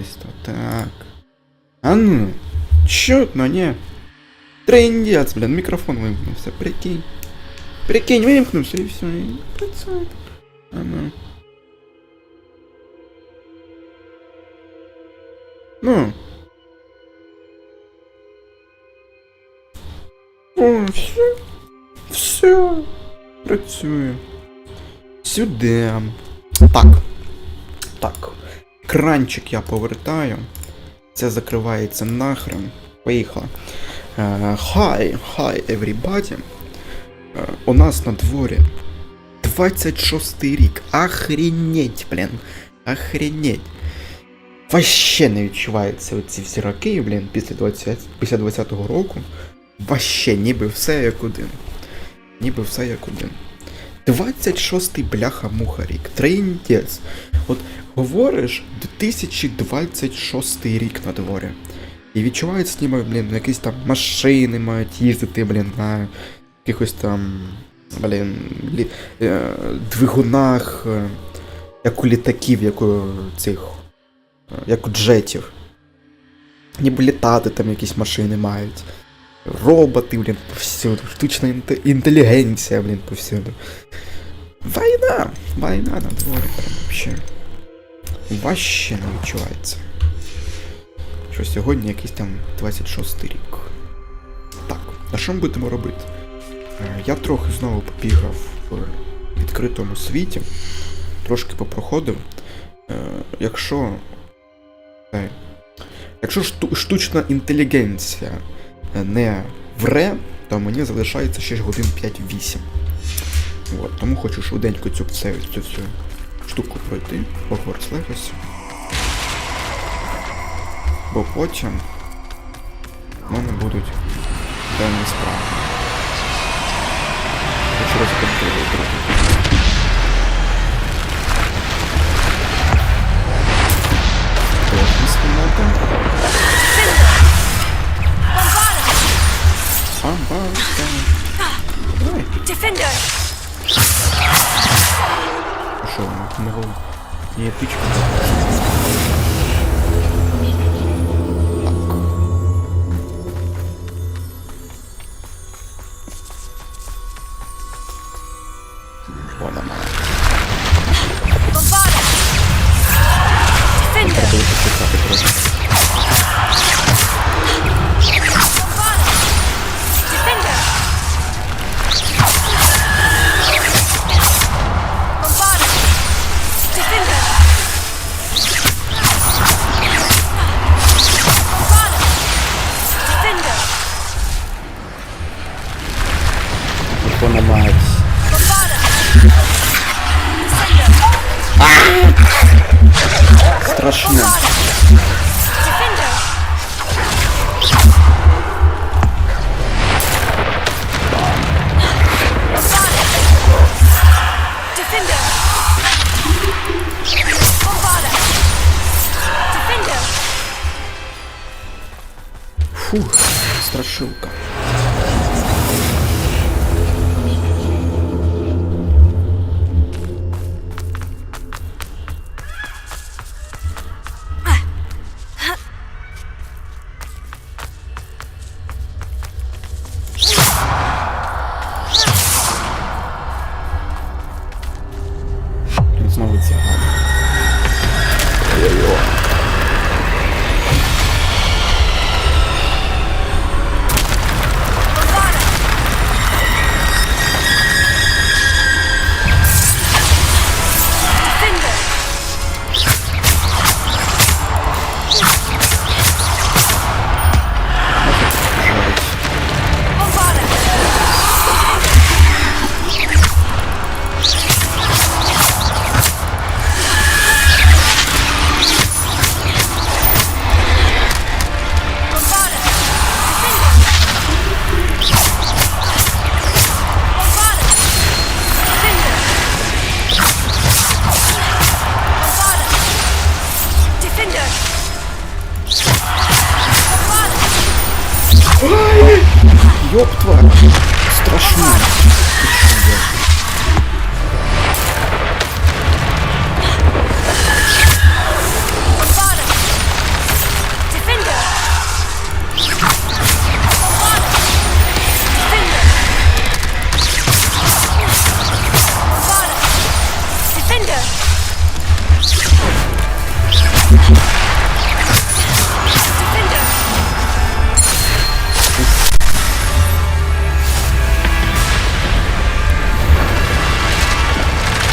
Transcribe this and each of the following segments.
ось то, так. А ну, чутно, не? Трындец, блін, мікрофон вимкнувся, прикинь. Прикинь, вимкнувся і все, і працює. А ну. Ну. О, все. Все. Працює. Сюди. Так. Так. Кранчик я повертаю. Це закривається нахрен. Поїхали. Hi everybody. У нас на дворі 26-й рік. Охренеть, блін. Охренеть. Вообще не відчуваються оці всі роки, блін, після 20-го року. Вообще, ніби все як один. Ніби все як один. 26-й бляха-муха рік. Трындець. От говориш, 2026 рік на дворі. І відчувається, ніби, блін, якісь там машини мають їздити, блін, на якихось там, блін, двигунах, як у літаків, як у цих, як у джетів. Ніби літати там якісь машини мають. Роботи, блін, повсюду. Штучна інтелігенція, блін, повсюду. Війна! Війна на дворі, прям вообще. Вообще не відчувається. Що сьогодні якийсь там 26 рік. Так, а що ми будемо робити? Я трохи знову побігав в відкритому світі. Трошки попроходив. Якщо штучна інтелігенція не вре, то мені залишається ще годин 5-8. От, тому хочу швиденько цю всю штуку пройти. Хогвартс Легасі. Бо потім в мене будуть певні справи. Хочу розконтролювати трохи. Точно спільнота. Бомбарда. Давай. Що, не тичку? Вон она. Страшно. Фух, страшилка. Знову ця гада. Ой-ой-ой. Ёб твою, страшно.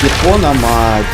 Япона мать.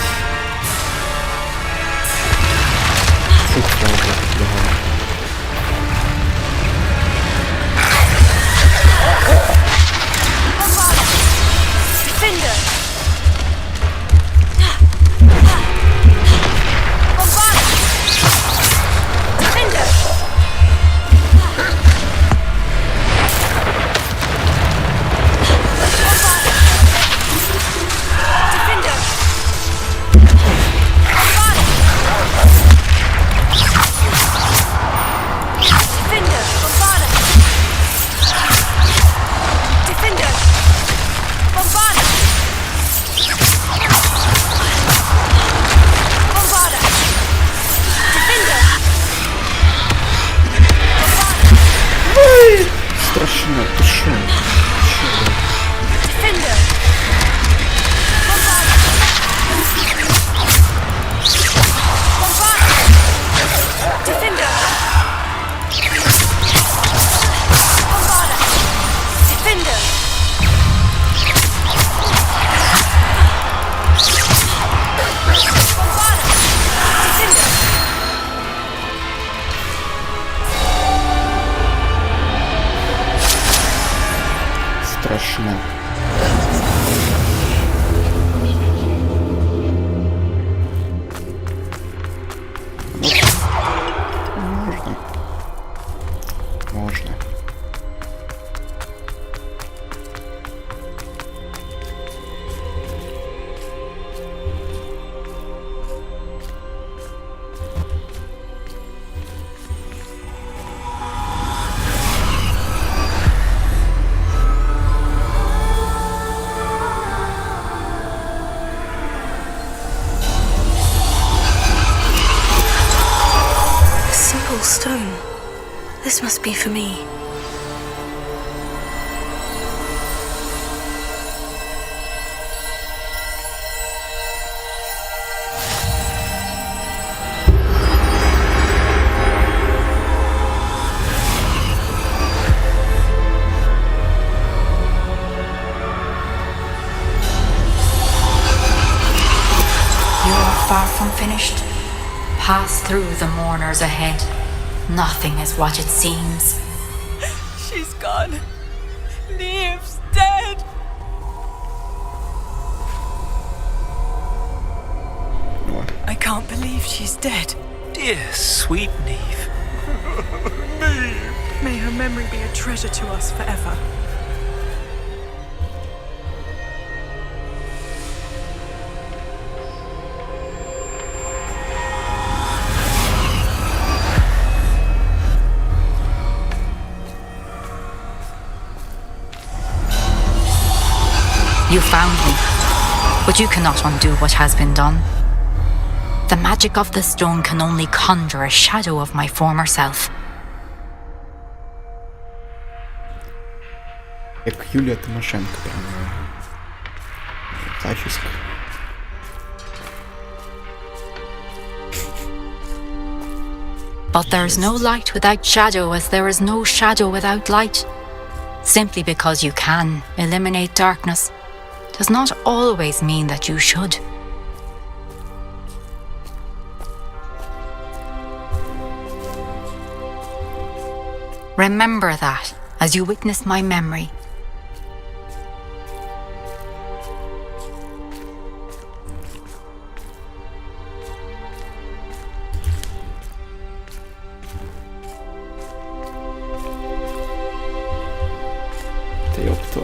Страшно, ты шо? Страшно. Можно. Можно. Stone. This must be for me. You are far from finished. Pass through the mourners ahead. Nothing is what it seems. She's gone. Neve's dead. What? I can't believe she's dead. Dear sweet Neve. May her memory be a treasure to us forever. You found me, but you cannot undo what has been done. The magic of the stone can only conjure a shadow of my former self. Як Юлія Тимошенко прямо. Зачіска. But there is no light without shadow, as there is no shadow without light. Simply because you can eliminate darkness does not always mean that you should. Remember that as you witness my memory. Та ёпта.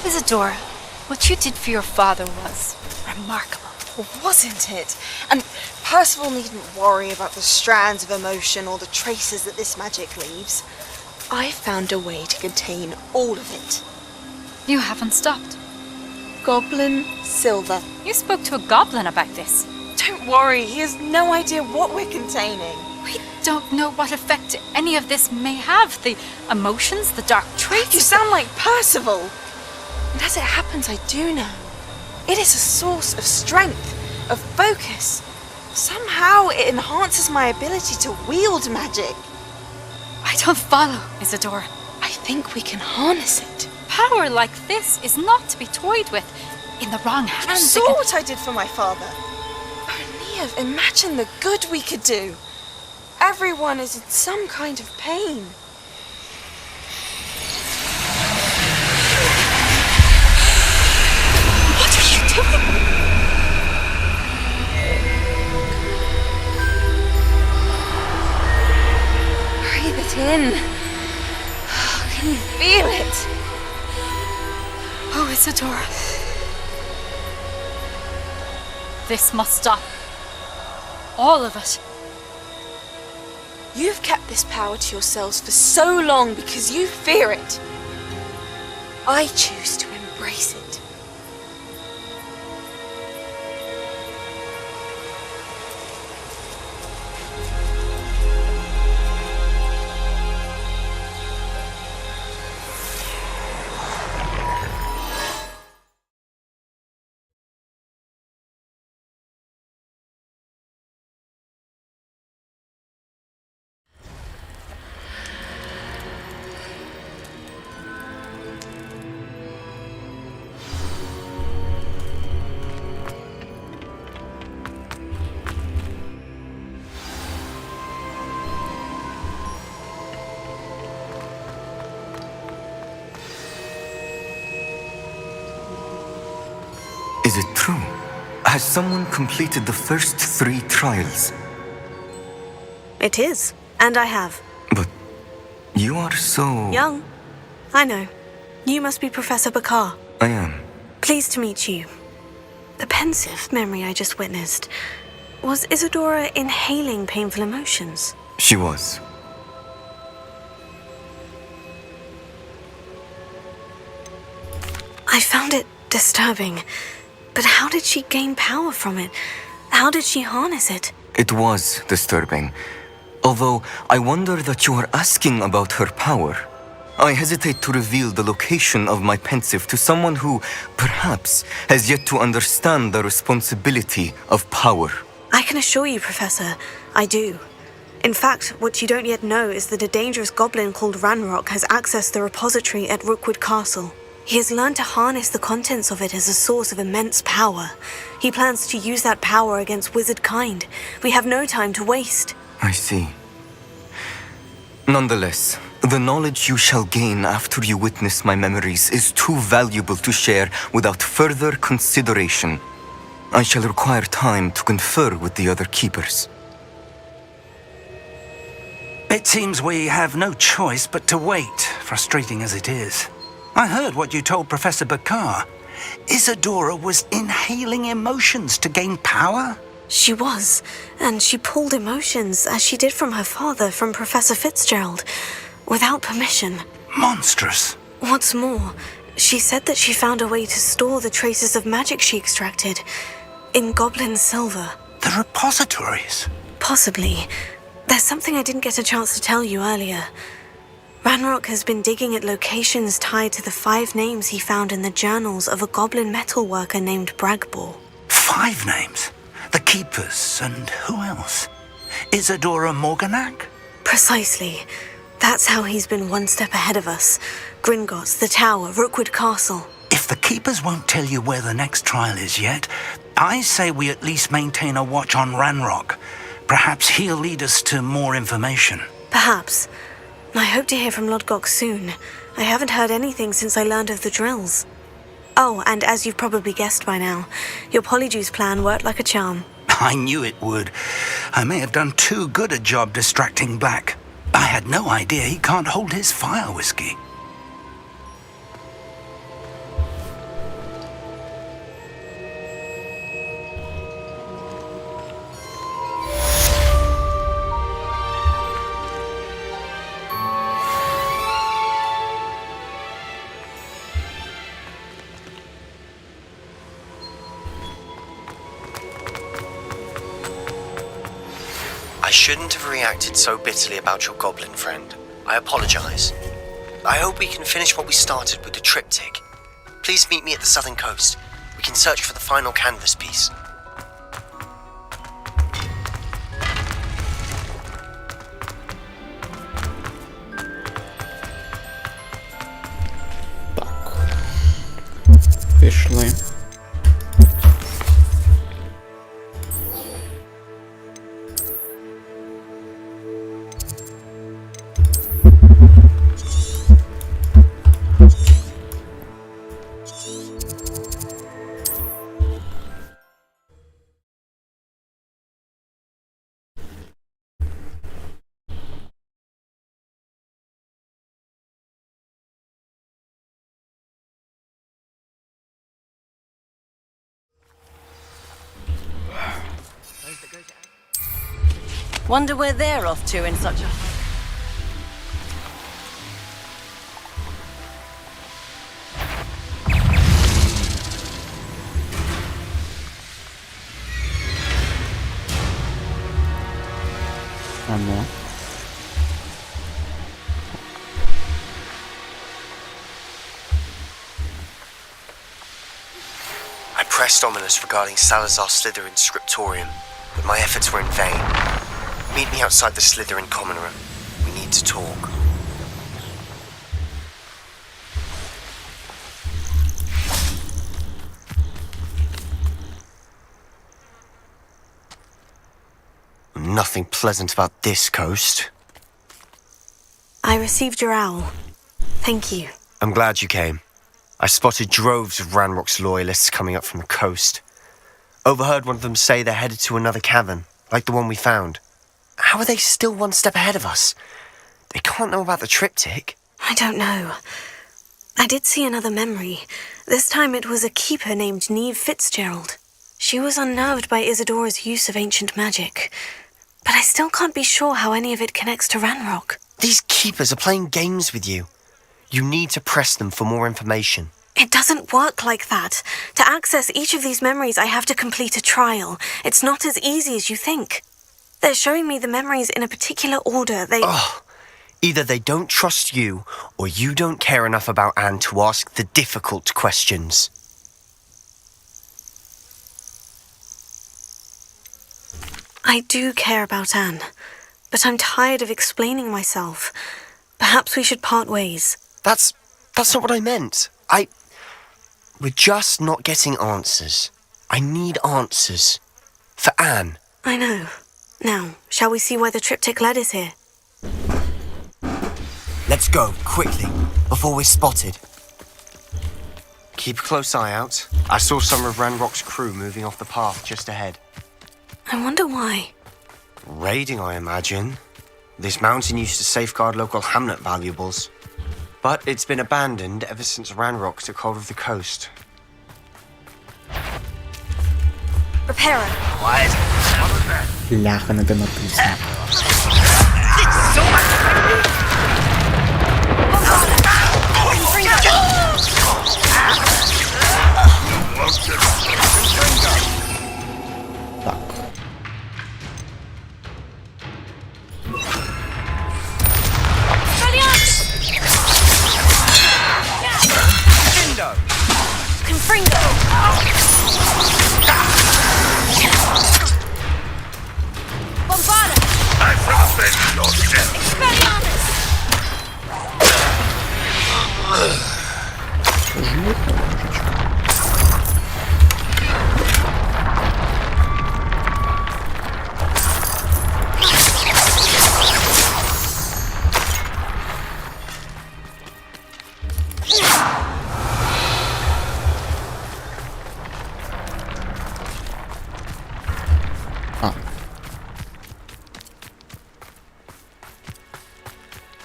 Isadora, what you did for your father was remarkable. wasn't it? And Percival needn't worry about the strands of emotion or the traces that this magic leaves. I found a way to contain all of it. You haven't stopped. Goblin Silver. You spoke to a goblin about this. Don't worry, he has no idea what we're containing. We don't know what effect any of this may have. The emotions, the dark traits. You sound like Percival. And as it happens, I do know. It is a source of strength, of focus. Somehow it enhances my ability to wield magic. I don't follow, Isadora. I think we can harness it. Power like this is not to be toyed with. In the wrong You hands, saw what I did for my father. Oh, Neve, imagine the good we could do. Everyone is in some kind of pain. What are you doing? Breathe it in. Can you feel it? Oh, Isadora. This must stop. All of it. You've kept this power to yourselves for so long because you fear it. I choose to embrace it. Is it true? Has someone completed the first 3 trials? It is, and I have. But you are so... Young. I know. You must be Professor Bakar. I am. Pleased to meet you. The pensive memory I just witnessed. Was Isadora inhaling painful emotions? She was. I found it disturbing. But how did she gain power from it? How did she harness it? It was disturbing. Although, I wonder that you are asking about her power. I hesitate to reveal the location of my pensive to someone who, perhaps, has yet to understand the responsibility of power. I can assure you, Professor, I do. In fact, what you don't yet know is that a dangerous goblin called Ranrock has accessed the repository at Rookwood Castle. He has learned to harness the contents of it as a source of immense power. He plans to use that power against wizard kind. We have no time to waste. I see. Nonetheless, the knowledge you shall gain after you witness my memories is too valuable to share without further consideration. I shall require time to confer with the other keepers. It seems we have no choice but to wait, frustrating as it is. I heard what you told Professor Bakar. Isadora was inhaling emotions to gain power? She was, and she pulled emotions, as she did from her father, from Professor Fitzgerald, without permission. Monstrous. What's more, she said that she found a way to store the traces of magic she extracted in goblin silver. The repositories? Possibly. There's something I didn't get a chance to tell you earlier. Ranrock has been digging at locations tied to the 5 names he found in the journals of a goblin metalworker named Bragbor. 5 names? The Keepers, and who else? Isadora Morganac? Precisely. That's how he's been one step ahead of us. Gringotts, the Tower, Rookwood Castle. If the Keepers won't tell you where the next trial is yet, I say we at least maintain a watch on Ranrock. Perhaps he'll lead us to more information. Perhaps. I hope to hear from Lodgok soon. I haven't heard anything since I learned of the drills. Oh, and as you've probably guessed by now, your Polyjuice plan worked like a charm. I knew it would. I may have done too good a job distracting Black. I had no idea he can't hold his fire whiskey. I shouldn't have reacted so bitterly about your goblin friend. I apologize. I hope we can finish what we started with the triptych. Please meet me at the southern coast. We can search for the final canvas piece. Пішли. Wonder where they're off to in such a... Ано. I pressed Ominous regarding Salazar Slytherin's scriptorium, but my efforts were in vain. Meet me outside the Slytherin common room. We need to talk. Nothing pleasant about this coast. I received your owl. Thank you. I'm glad you came. I spotted droves of Ranrock's loyalists coming up from the coast. Overheard one of them say they're headed to another cavern, like the one we found. How are they still one step ahead of us? They can't know about the triptych. I don't know. I did see another memory. This time it was a keeper named Neve Fitzgerald. She was unnerved by Isadora's use of ancient magic. But I still can't be sure how any of it connects to Ranrock. These keepers are playing games with you. You need to press them for more information. It doesn't work like that. To access each of these memories, I have to complete a trial. It's not as easy as you think. They're showing me the memories in a particular order. Either they don't trust you, or you don't care enough about Anne to ask the difficult questions. I do care about Anne, but I'm tired of explaining myself. Perhaps we should part ways. That's not what I meant. We're just not getting answers. I need answers. For Anne. I know. Now, shall we see why the triptych led us here? Let's go, quickly, before we're spotted. Keep a close eye out. I saw some of Ranrock's crew moving off the path just ahead. I wonder why. Raiding, I imagine. This mountain used to safeguard local hamlet valuables. But it's been abandoned ever since Ranrock took hold of the coast. Reparo. Ляха не натисну. Так. Confringo. Bombarda. Expelliarmus.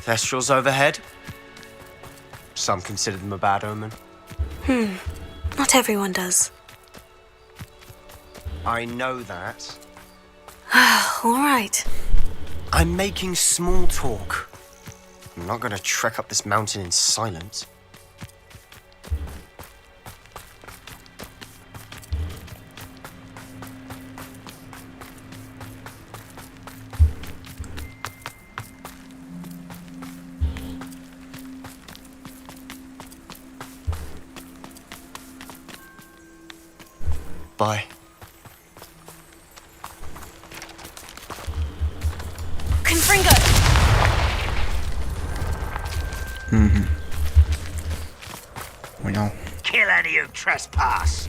Thestrals overhead. Some consider them a bad omen. Not everyone does. I know that. All right. I'm making small talk. I'm not going to trek up this mountain in silence. Bye. Confringo! Понял. Kill any who trespass.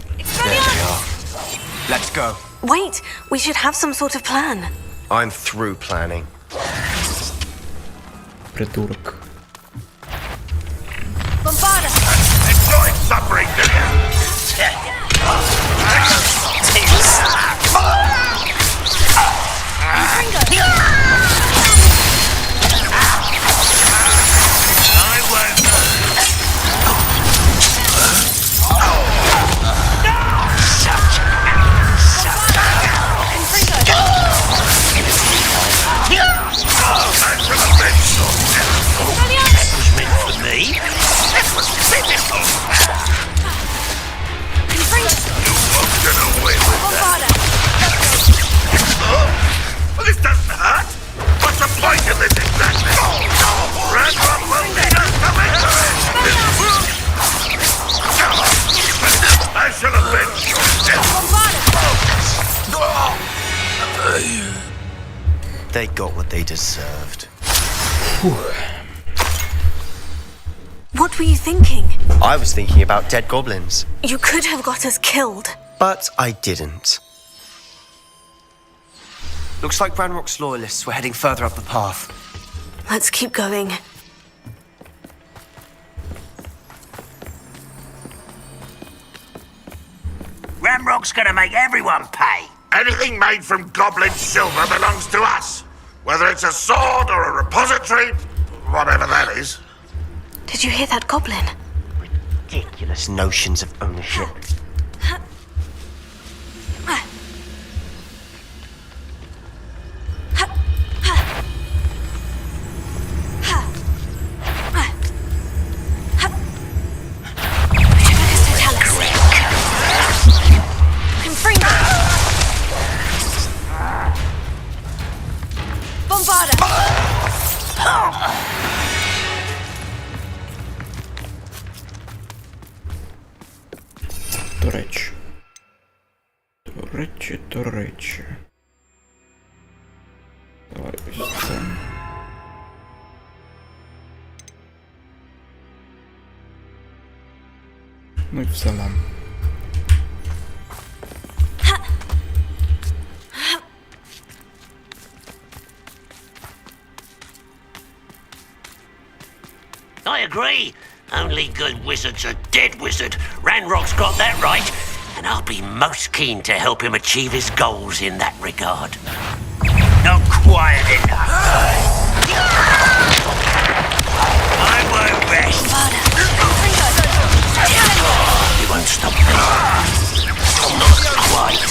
Let's go. Wait, we should have some sort of plan. I'm through planning. Придурок. Bombarda! Enjoy suffering, do you? I won't. That was meant for me. That was physical. You won't get away with that. This doesn't hurt. What's the point of this exactly? Ranrock will need us to make I shall avenge your death. They got what they deserved. What were you thinking? I was thinking about dead goblins, You could have got us killed. but I didn't. Looks like Ranrock's loyalists were heading further up the path. Let's keep going. Ranrock's gonna make everyone pay. Anything made from goblin silver belongs to us. Whether it's a sword or a repository, whatever that is. Did you hear that goblin? Ridiculous notions of ownership. До речі. Давай ось це. Ну і все нам. I agree. Only good wizards are dead wizard. Ranrock's got that right. And I'll be most keen to help him achieve his goals in that regard. Not quiet enough. I won't rest. You won't stop me. Not quite.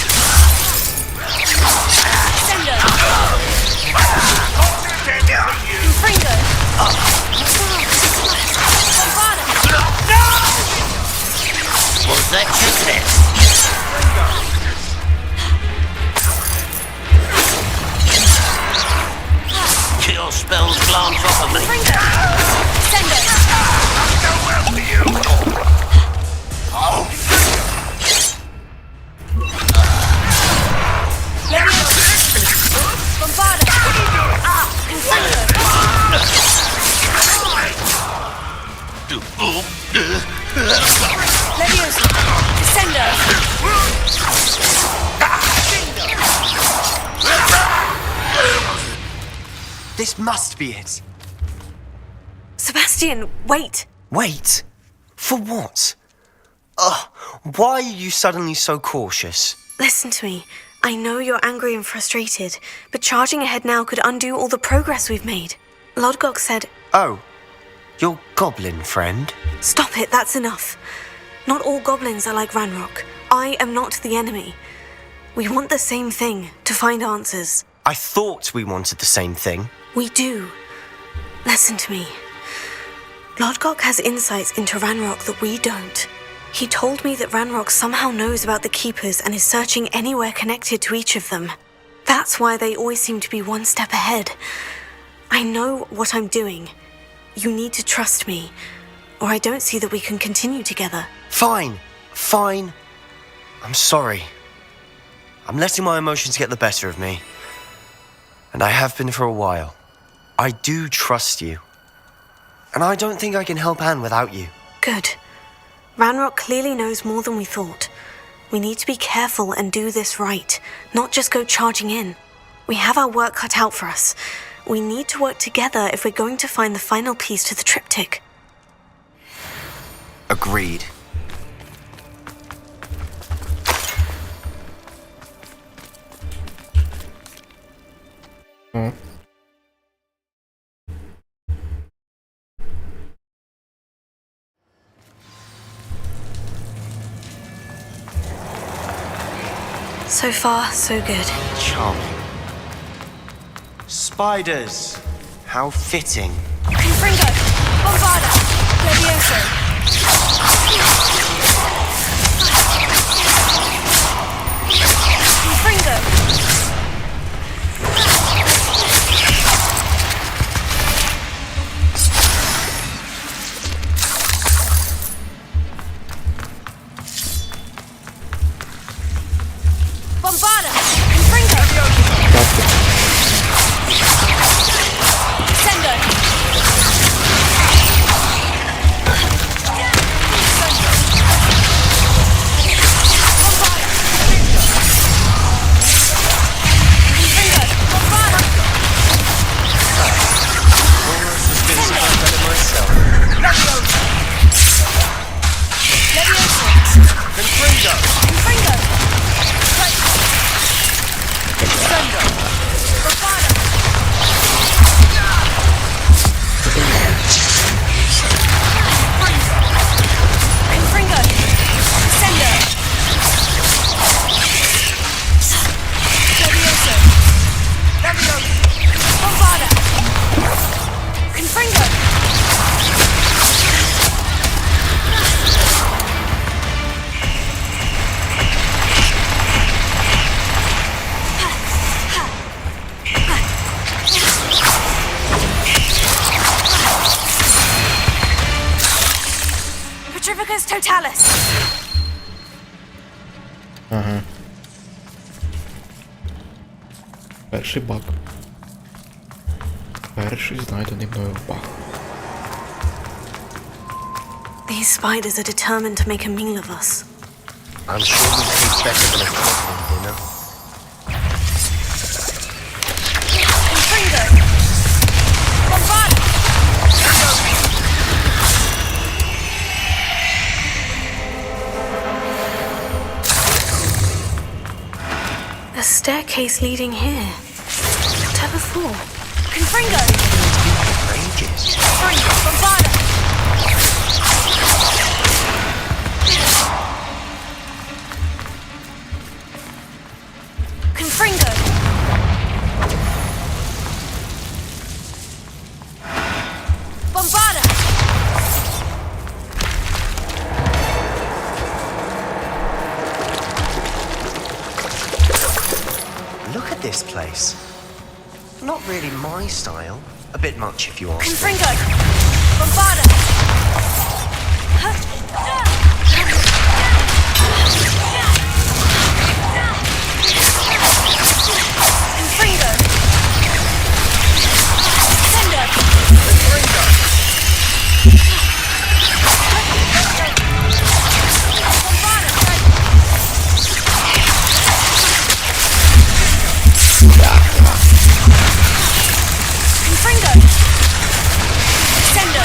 Was that just it? Your spells glance off of me. Send it. Go well for you. Leviosa! Descendo! This must be it. Sebastian, wait! Wait. For what? Why are you suddenly so cautious? Listen to me. I know you're angry and frustrated, but charging ahead now could undo all the progress we've made. Lodgok said... Oh, your goblin friend? Stop it, that's enough. Not all goblins are like Ranrock. I am not the enemy. We want the same thing, to find answers. I thought we wanted the same thing. We do. Listen to me. Lodgok has insights into Ranrock that we don't. He told me that Ranrock somehow knows about the Keepers and is searching anywhere connected to each of them. That's why they always seem to be one step ahead. I know what I'm doing. You need to trust me, or I don't see that we can continue together. Fine. I'm sorry. I'm letting my emotions get the better of me. And I have been for a while. I do trust you. And I don't think I can help Anne without you. Good. Ranrock clearly knows more than we thought. We need to be careful and do this right, not just go charging in. We have our work cut out for us. We need to work together if we're going to find the final piece to the triptych. Agreed. So far, so good. Charming. Spiders. How fitting. Confringo! Bombarda! Levioso! Confringo! Bombarda! Confringo! Sendo! Totalis! Ага. Перший баг. Перший знайдений мною баг. These spiders are determined to make a meal of us. I'm sure we taste better than a goblin dinner. Confringo! Bombarda! A staircase leading here. Whatever for? Confringo! Ages. Confringo! Bombarda! Confringo! Bombarda! Look at this place. Not really my style. A bit much if you ask me. Confringo! Bombarda! Confringo! Sendo! Confringo! Confringo! Sendo!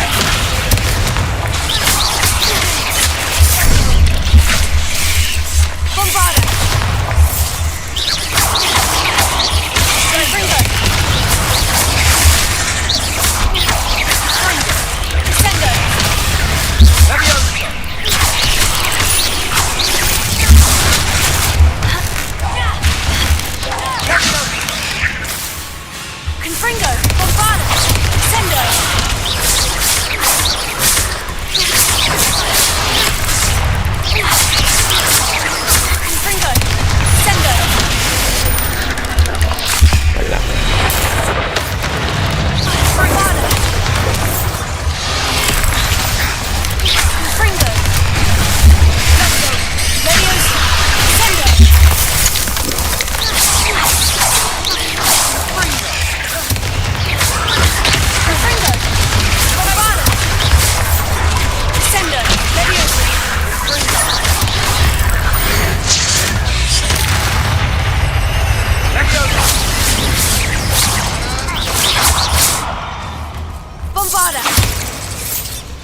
Bombarda!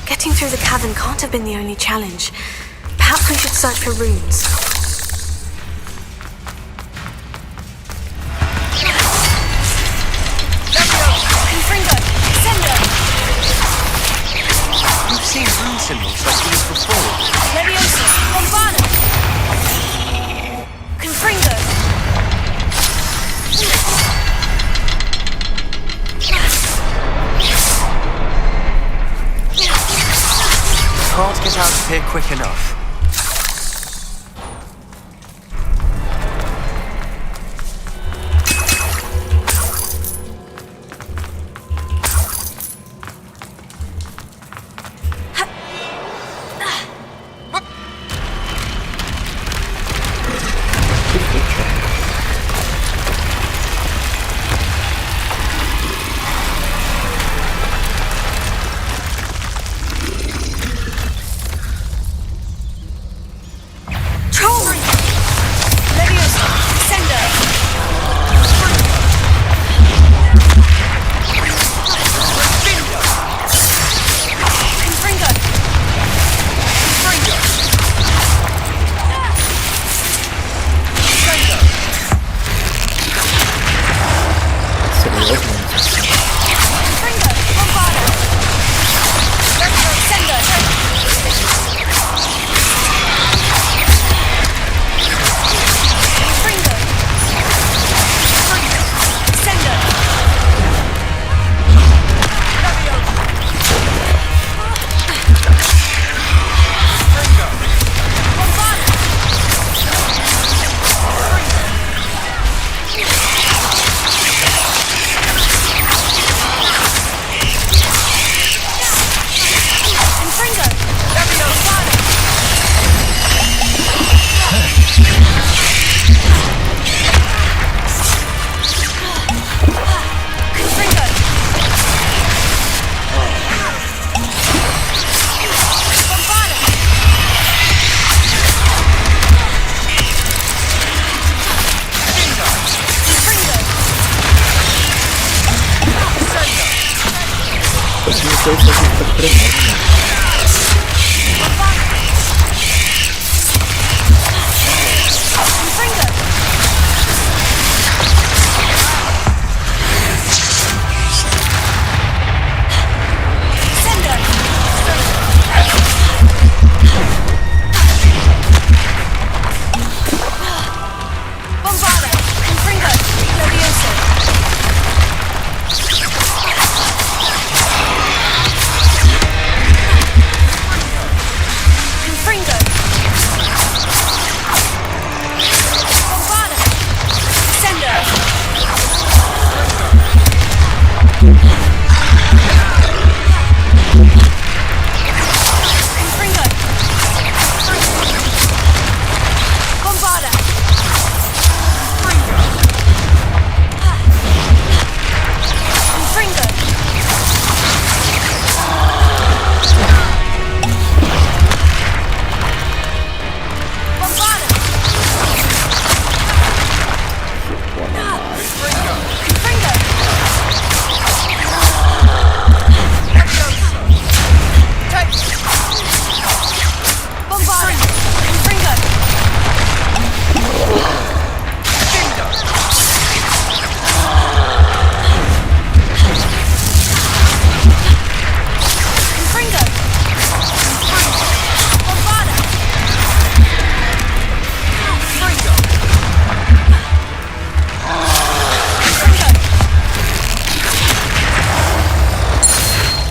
Getting through the cavern can't have been the only challenge. Perhaps we should search for runes. Confringo! Sender! We've seen rune symbols like these before. Leviosa! Bombarda! Confringo! Can't get out of here quick enough.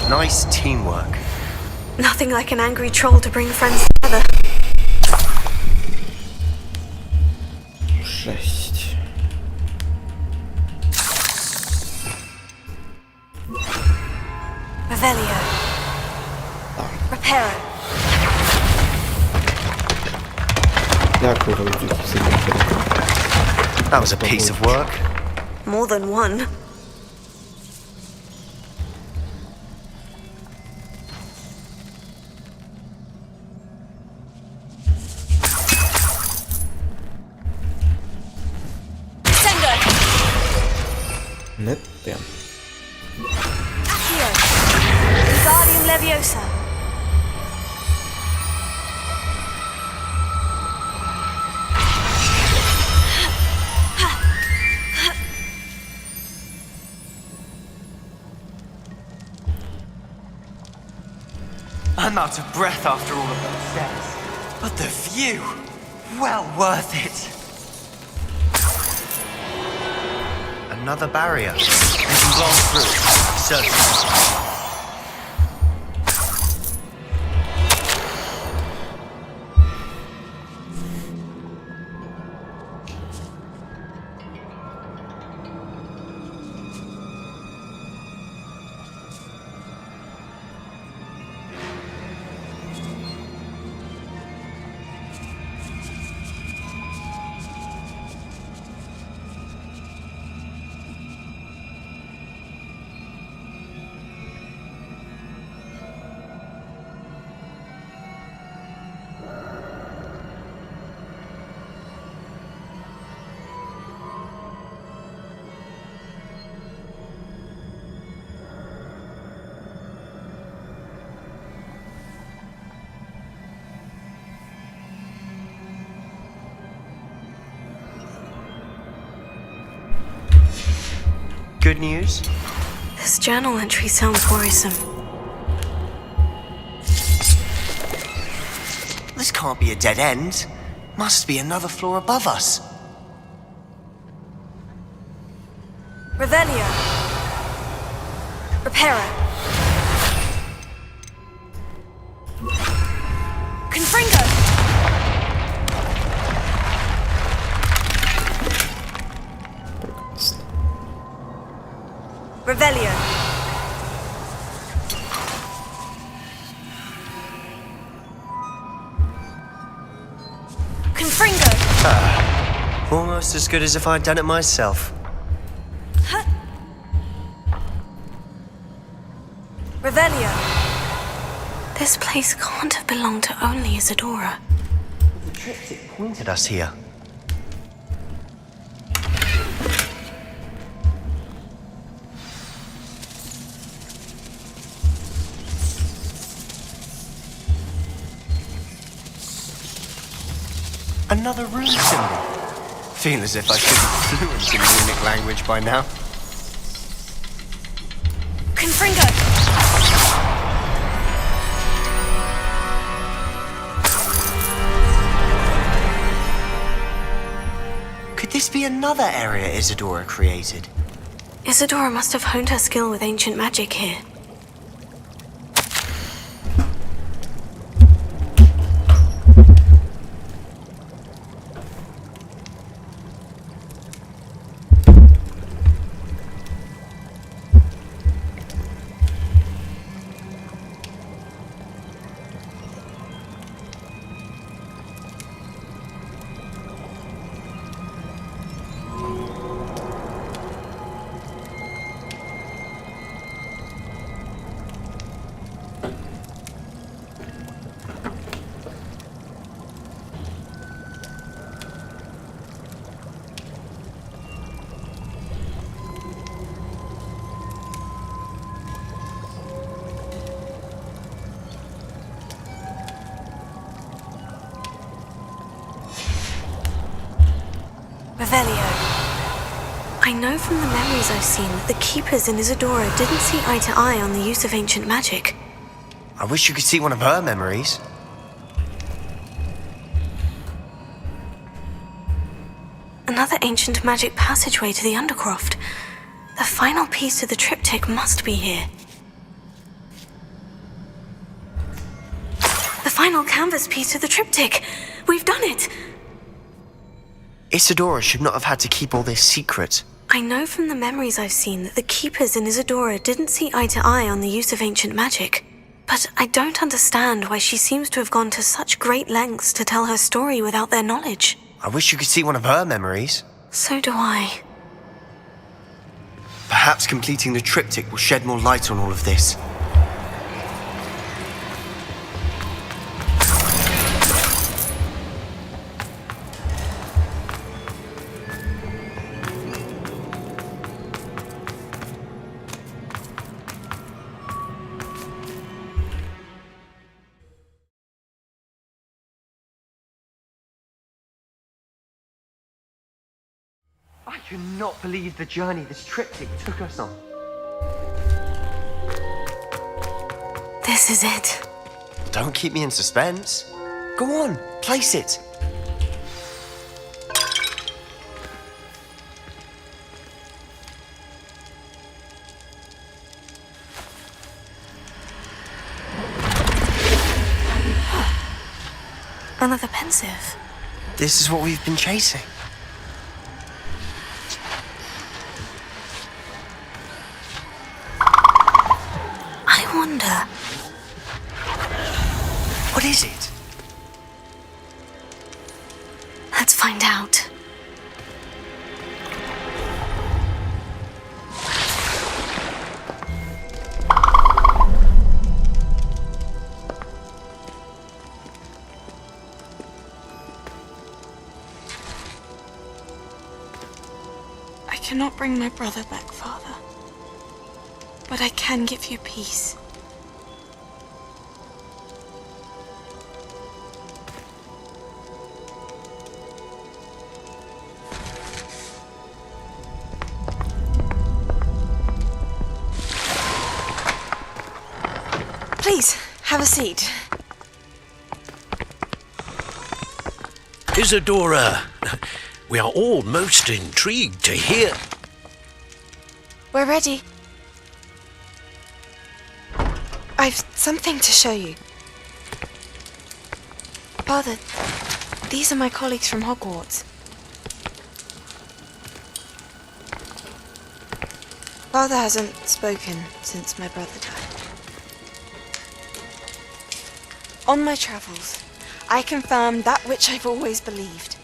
Nice teamwork. Nothing like an angry troll to bring friends together. Жесть. Revelio. Reparo. Дякую, велике сильно. That was a piece of work. More than one. Не те. Accio! Wingardium Leviosa! I'm out of breath after all of those steps. But the view! Well worth it. Another barrier. We can blast through it. Certainly. Good news? This journal entry sounds worrisome. This can't be a dead end. Must be another floor above us. Revelio. Reparo. Confringo. Revelio. Confringo. Almost as good as if I'd done it myself. Revelio. This place can't have belonged to only Isadora. The triptych pointed us here. Another rune symbol. Feel as if I should be fluent in runic language by now. Confringo. Could this be another area Isadora created? Isadora must have honed her skill with ancient magic here. Revelio. I know from the memories I've seen that the Keepers in Isadora didn't see eye to eye on the use of ancient magic. I wish you could see one of her memories. Another ancient magic passageway to the Undercroft. The final piece to the triptych must be here. The final canvas piece to the triptych! We've done it! Isadora should not have had to keep all this secret. I know from the memories I've seen that the Keepers in Isadora didn't see eye to eye on the use of ancient magic. But I don't understand why she seems to have gone to such great lengths to tell her story without their knowledge. I wish you could see one of her memories. So do I. Perhaps completing the triptych will shed more light on all of this. cannot believe the journey this triptych took us on. This is it. Don't keep me in suspense. Go on, place it. Another pensive. This is what we've been chasing. I wonder. What is it? Let's find out. I cannot bring my brother back, Father. But I can give you peace. Please, have a seat. Isadora, we are all most intrigued to hear. We're ready. I've something to show you. Father, these are my colleagues from Hogwarts. Father hasn't spoken since my brother died. On my travels, I confirmed that which I've always believed.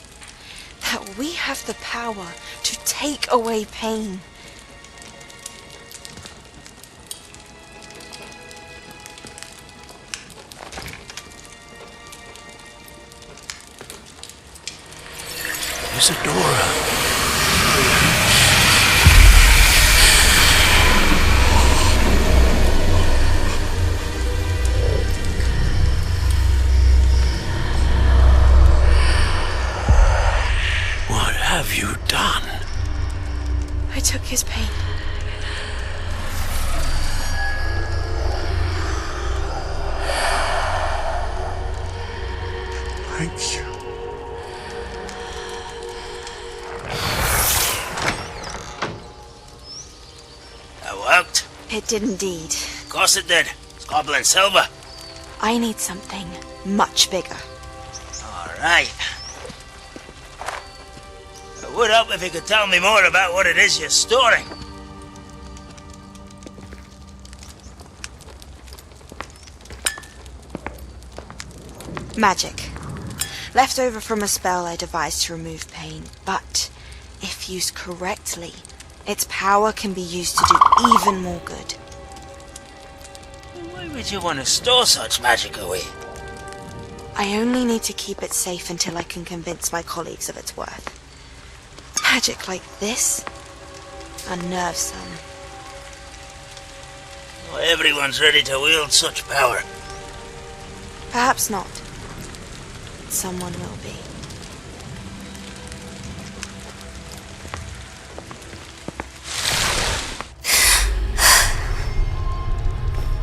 That we have the power to take away pain. Isadora. What have you done? I took his pain. Thank you. That worked? It did indeed. Of course it did. It's goblin silver. I need something much bigger. Alright. It would help if you could tell me more about what it is you're storing. Magic. Left over from a spell I devised to remove pain, but if used correctly, its power can be used to do even more good. Why would you want to store such magic away? I only need to keep it safe until I can convince my colleagues of its worth. Magic like this unnerves them. Not everyone's ready to wield such power. Perhaps not. Someone will be.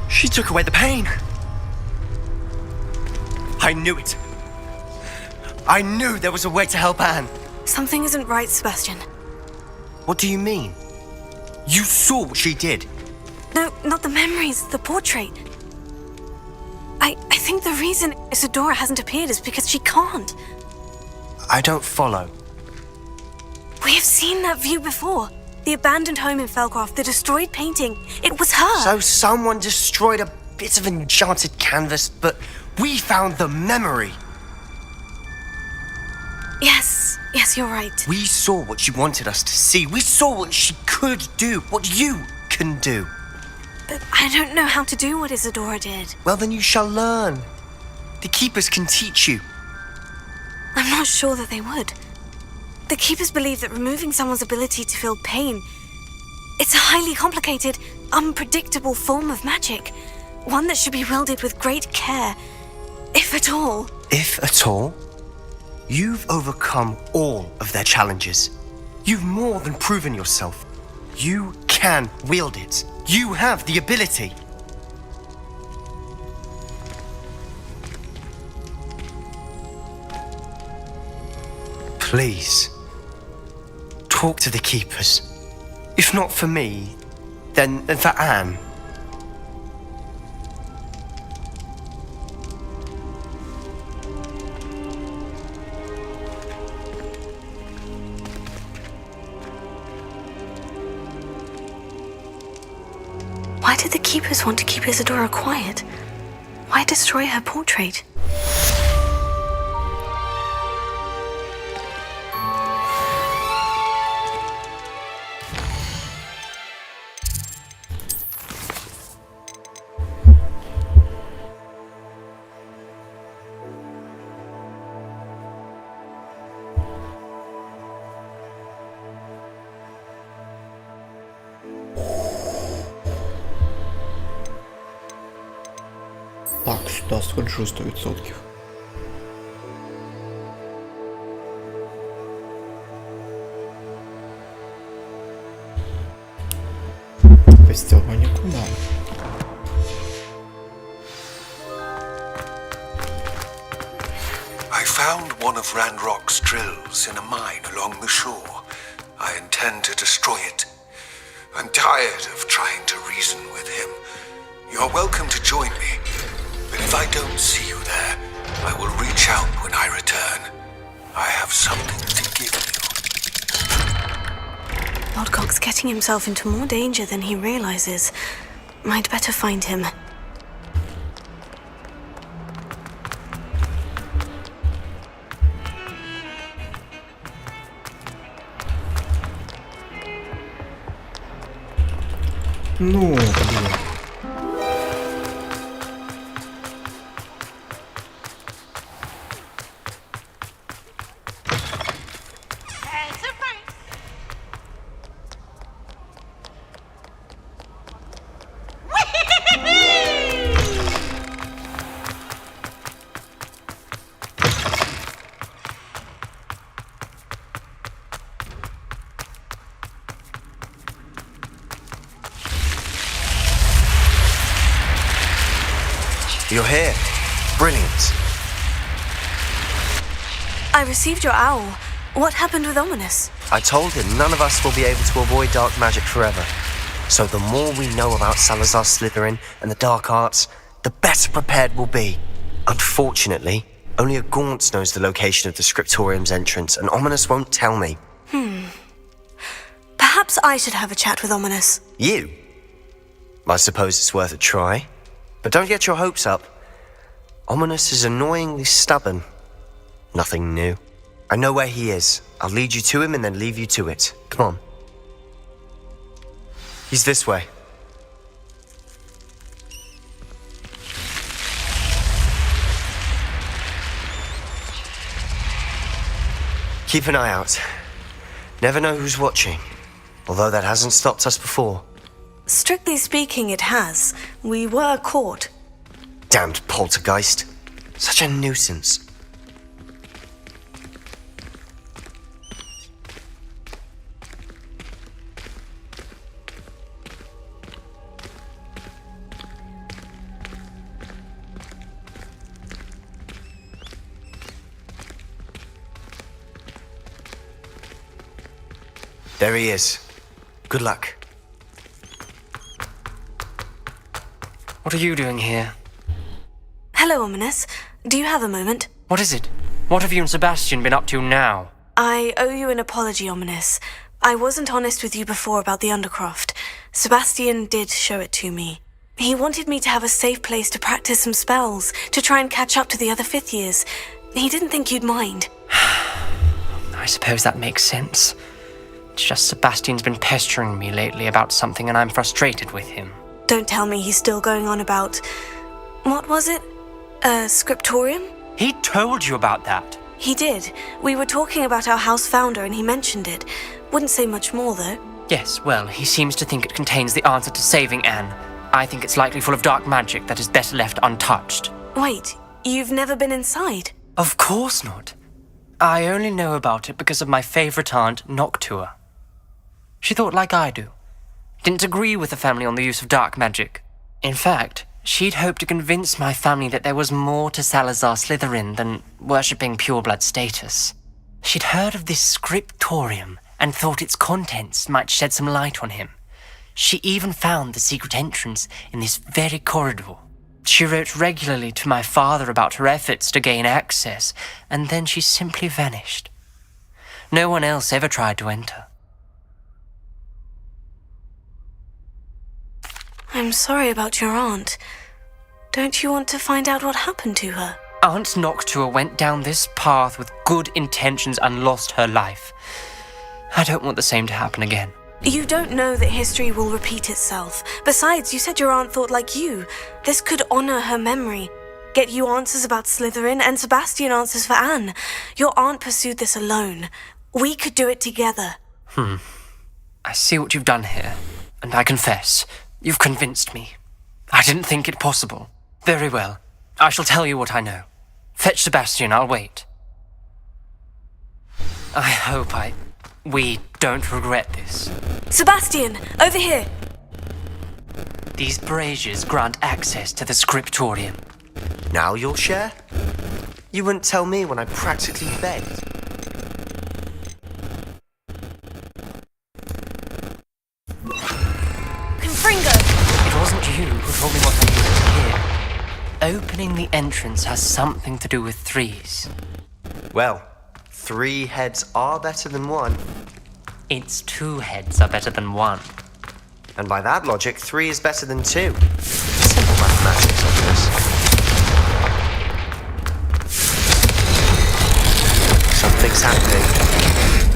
She took away the pain. I knew it. I knew there was a way to help Anne. Something isn't right, Sebastian. What do you mean? You saw what she did. No, not the memories, the portrait. I think the reason Isadora hasn't appeared is because she can't. I don't follow. We have seen that view before. The abandoned home in Felcroft, the destroyed painting. It was her. So someone destroyed a bit of enchanted canvas, but we found the memory. Yes, you're right. We saw what she wanted us to see. We saw what she could do, what you can do. But I don't know how to do what Isadora did. Well, then you shall learn. The Keepers can teach you. I'm not sure that they would. The Keepers believe that removing someone's ability to feel pain, it's a highly complicated, unpredictable form of magic. One that should be wielded with great care, if at all. If at all? You've overcome all of their challenges. You've more than proven yourself. You can wield it. You have the ability. Please, talk to the keepers. If not for me, then for Anne. Why did the keepers want to keep Isadora quiet? Why destroy her portrait? Так, сюди сходжу 100%. Без цього нікуди. I found one of Ranrock's drills in a mine along the shore. I intend to destroy it. I'm tired of trying to reason with him. You're welcome to join me, but if I don't see you there, I will reach out when I return. I have something to give you. Lodgok's getting himself into more danger than he realizes. I'd better find him. Ну, блин. You're here. Brilliant. I received your owl. What happened with Ominous? I told him none of us will be able to avoid dark magic forever. So the more we know about Salazar Slytherin and the dark arts, the better prepared we'll be. Unfortunately, only a Gaunt knows the location of the Scriptorium's entrance, and Ominous won't tell me. Perhaps I should have a chat with Ominous. You? I suppose it's worth a try. But don't get your hopes up. Ominous is annoyingly stubborn. Nothing new. I know where he is. I'll lead you to him and then leave you to it. Come on. He's this way. Keep an eye out. Never know who's watching. Although that hasn't stopped us before. Strictly speaking, it has. We were caught. Damned poltergeist. Such a nuisance. There he is. Good luck. What are you doing here? Hello, Ominous. Do you have a moment? What is it? What have you and Sebastian been up to now? I owe you an apology, Ominous. I wasn't honest with you before about the Undercroft. Sebastian did show it to me. He wanted me to have a safe place to practice some spells, to try and catch up to the other fifth years. He didn't think you'd mind. I suppose that makes sense. It's just Sebastian's been pestering me lately about something and I'm frustrated with him. Don't tell me he's still going on about... What was it? Scriptorium? He told you about that. He did. We were talking about our house founder and he mentioned it. Wouldn't say much more, though. Yes, well, he seems to think it contains the answer to saving Anne. I think it's likely full of dark magic that is better left untouched. Wait, you've never been inside? Of course not. I only know about it because of my favorite aunt, Noctua. She thought like I do. Didn't agree with the family on the use of dark magic. In fact, she'd hoped to convince my family that there was more to Salazar Slytherin than worshipping pureblood status. She'd heard of this scriptorium and thought its contents might shed some light on him. She even found the secret entrance in this very corridor. She wrote regularly to my father about her efforts to gain access, and then she simply vanished. No one else ever tried to enter. I'm sorry about your aunt. Don't you want to find out what happened to her? Aunt Noctua went down this path with good intentions and lost her life. I don't want the same to happen again. You don't know that history will repeat itself. Besides, you said your aunt thought like you. This could honor her memory. Get you answers about Slytherin, and Sebastian answers for Anne. Your aunt pursued this alone. We could do it together. I see what you've done here, and I confess, you've convinced me. I didn't think it possible. Very well. I shall tell you what I know. Fetch Sebastian, I'll wait. I hope we don't regret this. Sebastian, over here! These braziers grant access to the scriptorium. Now you'll share? You wouldn't tell me when I practically begged. Confringo! It wasn't you who told me what I needed to hear. Opening the entrance has something to do with threes. Well, 3 heads are better than 1. Its 2 heads are better than 1. And by that logic, 3 is better than 2. Simple mathematics, of course. Something's happening.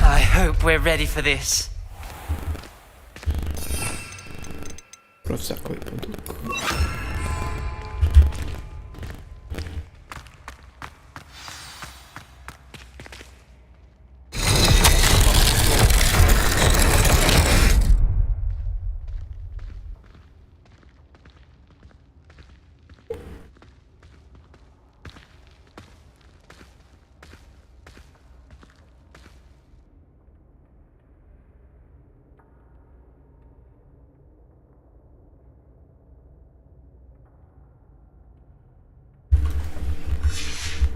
I hope we're ready for this. Про всякий випадок.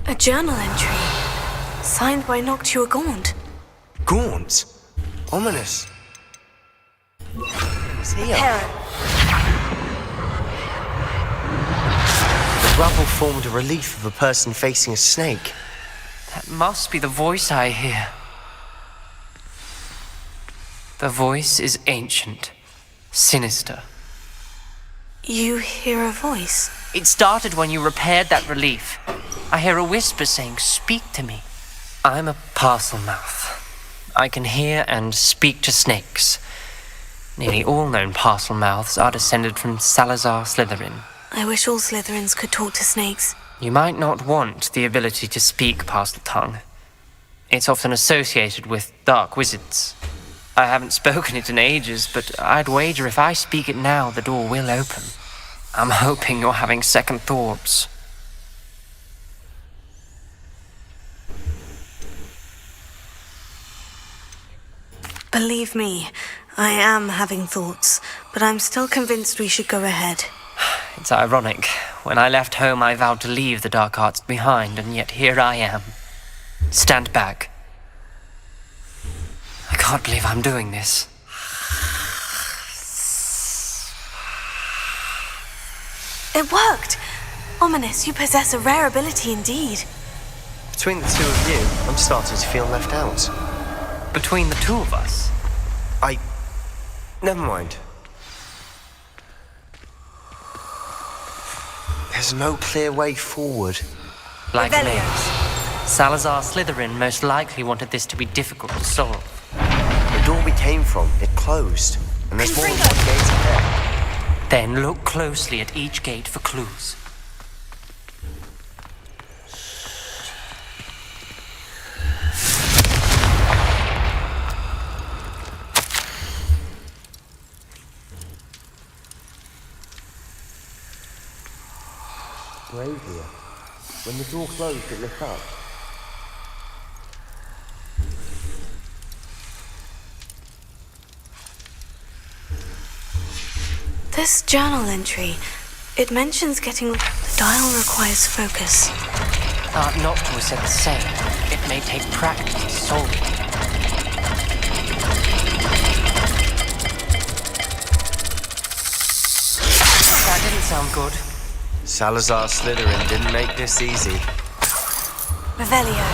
A journal entry. Signed by Noctua Gaunt. Gaunt? Ominous. It's here. The rubble formed a relief of a person facing a snake. That must be the voice I hear. The voice is ancient, sinister. You hear a voice? It started when you repaired that relief. I hear a whisper saying, "Speak to me." I'm a parcel mouth. I can hear and speak to snakes. Nearly all known parcel mouths are descended from Salazar Slytherin. I wish all Slytherins could talk to snakes. You might not want the ability to speak parcel tongue. It's often associated with dark wizards. I haven't spoken it in ages, but I'd wager if I speak it now, the door will open. I'm hoping you're having second thoughts. Believe me, I am having thoughts, but I'm still convinced we should go ahead. It's ironic. When I left home, I vowed to leave the dark arts behind, and yet here I am. Stand back. I can't believe I'm doing this. It worked! Ominous, you possess a rare ability indeed. Between the 2 of you, I'm starting to feel left out. Between the 2 of us? Never mind. There's no clear way forward. Like me. Salazar Slytherin most likely wanted this to be difficult to solve. The door we came from, it closed. And there's more than one gate ahead. Then look closely at each gate for clues. Brazier. When the door closed, it lit up. This journal entry, it mentions getting... The dial requires focus. Art Noctua was said the same. It may take practice to solve it. That didn't sound good. Salazar Slytherin didn't make this easy. Revelio.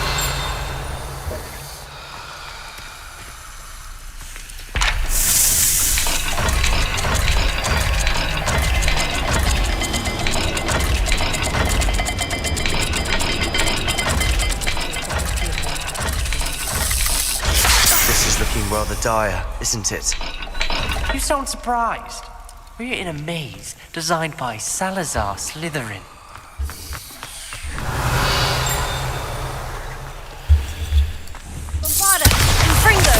This is looking rather dire, isn't it? You sound surprised. We're in a maze designed by Salazar Slytherin. Bombarda! Confringo!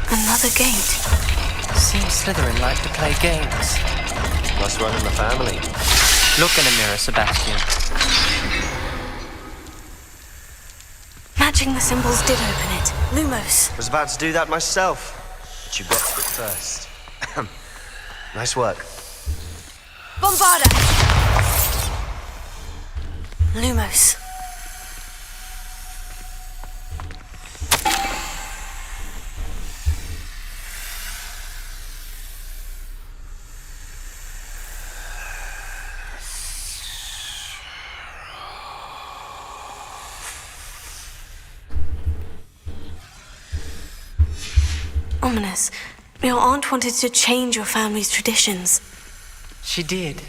Another gate. Seems Slytherin like to play games. Must run in the family. Look in a mirror, Sebastian. Matching the symbols did open it. Lumos. Was about to do that myself, but you got to it first. Nice work. Bombarda! Lumos. Ominous. Your aunt wanted to change your family's traditions. She did,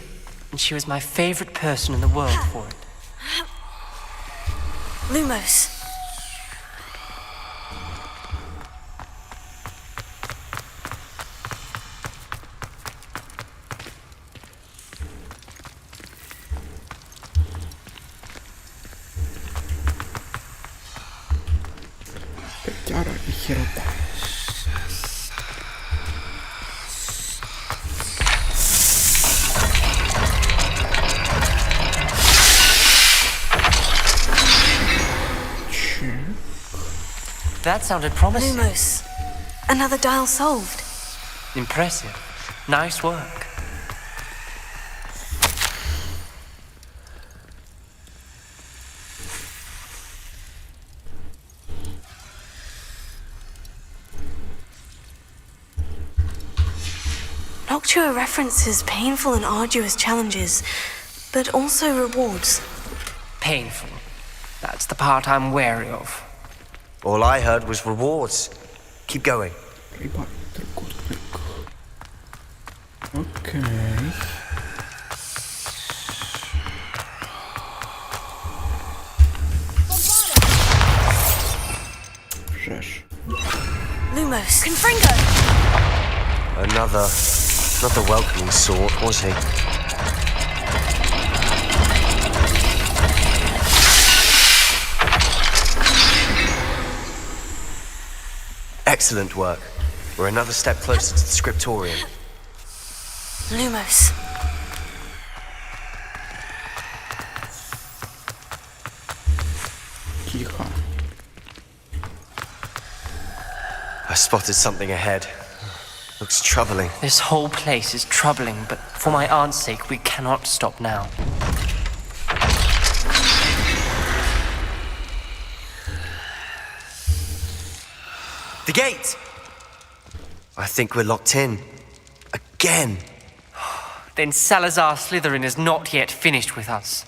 and she was my favorite person in the world for it. Lumos. Котяра и херота. That sounded promising. Lumos. Another dial solved. Impressive. Nice work. Noctua references painful and arduous challenges, but also rewards. Painful. That's the part I'm wary of. All I heard was rewards. Keep going. Okay. Żeż. Lumos. Confringo! Another, not the welcoming sort, was he? Excellent work. We're another step closer to the scriptorium. Lumos. Тихо. I spotted something ahead. Looks troubling. This whole place is troubling, but for my aunt's sake, we cannot stop now. The gate! I think we're locked in. Again. Then Salazar Slytherin is not yet finished with us.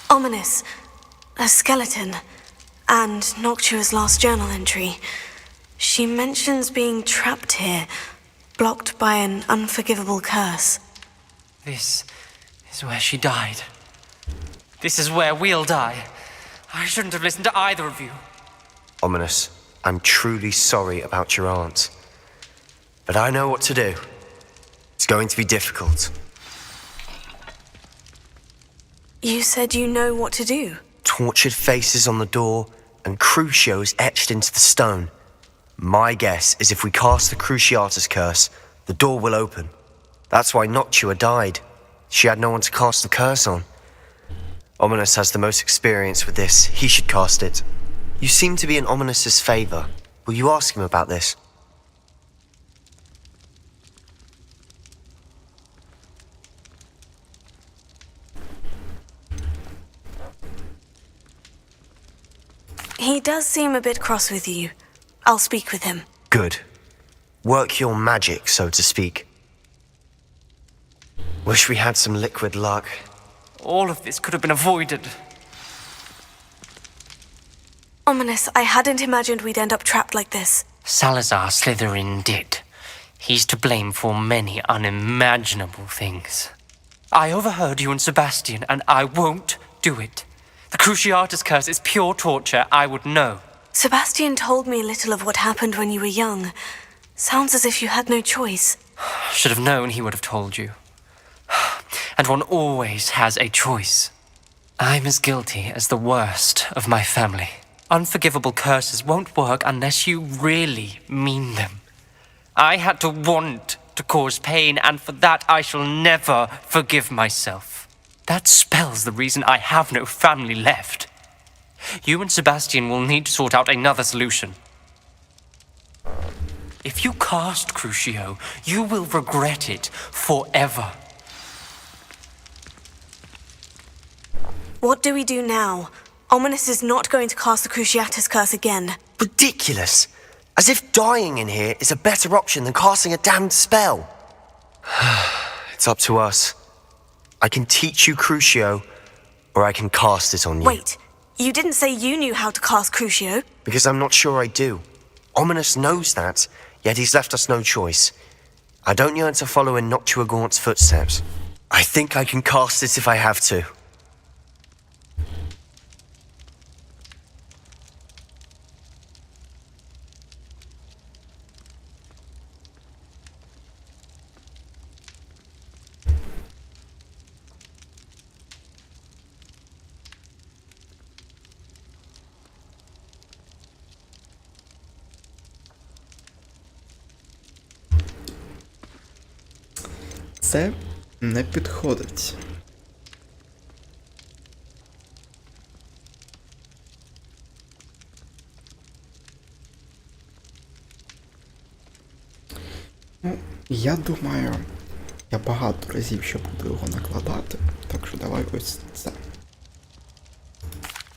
Ominous. A skeleton. And Noctua's last journal entry. She mentions being trapped here, blocked by an unforgivable curse. This is where she died. This is where we'll die. I shouldn't have listened to either of you. Ominous, I'm truly sorry about your aunt. But I know what to do. It's going to be difficult. You said you know what to do. Tortured faces on the door and Crucios etched into the stone. My guess is if we cast the Cruciatus curse, the door will open. That's why Noctua died. She had no one to cast the curse on. Ominous has the most experience with this. He should cast it. You seem to be in Ominous's favor. Will you ask him about this? He does seem a bit cross with you. I'll speak with him. Good. Work your magic, so to speak. Wish we had some liquid luck. All of this could have been avoided. Ominous, I hadn't imagined we'd end up trapped like this. Salazar Slytherin did. He's to blame for many unimaginable things. I overheard you and Sebastian, and I won't do it. The Cruciatus curse is pure torture, I would know. Sebastian told me a little of what happened when you were young. Sounds as if you had no choice. Should have known he would have told you. And one always has a choice. I'm as guilty as the worst of my family. Unforgivable curses won't work unless you really mean them. I had to want to cause pain, and for that I shall never forgive myself. That spells the reason I have no family left. You and Sebastian will need to sort out another solution. If you cast Crucio, you will regret it forever. What do we do now? Ominous is not going to cast the Cruciatus curse again. Ridiculous! As if dying in here is a better option than casting a damned spell. It's up to us. I can teach you Crucio, or I can cast it on you. Wait, you didn't say you knew how to cast Crucio? Because I'm not sure I do. Ominous knows that, yet he's left us no choice. I don't yearn to follow in Noctua Gaunt's footsteps. I think I can cast it if I have to. Це не підходить. Ну, я думаю, я багато разів ще буду його накладати, так що давай ось це.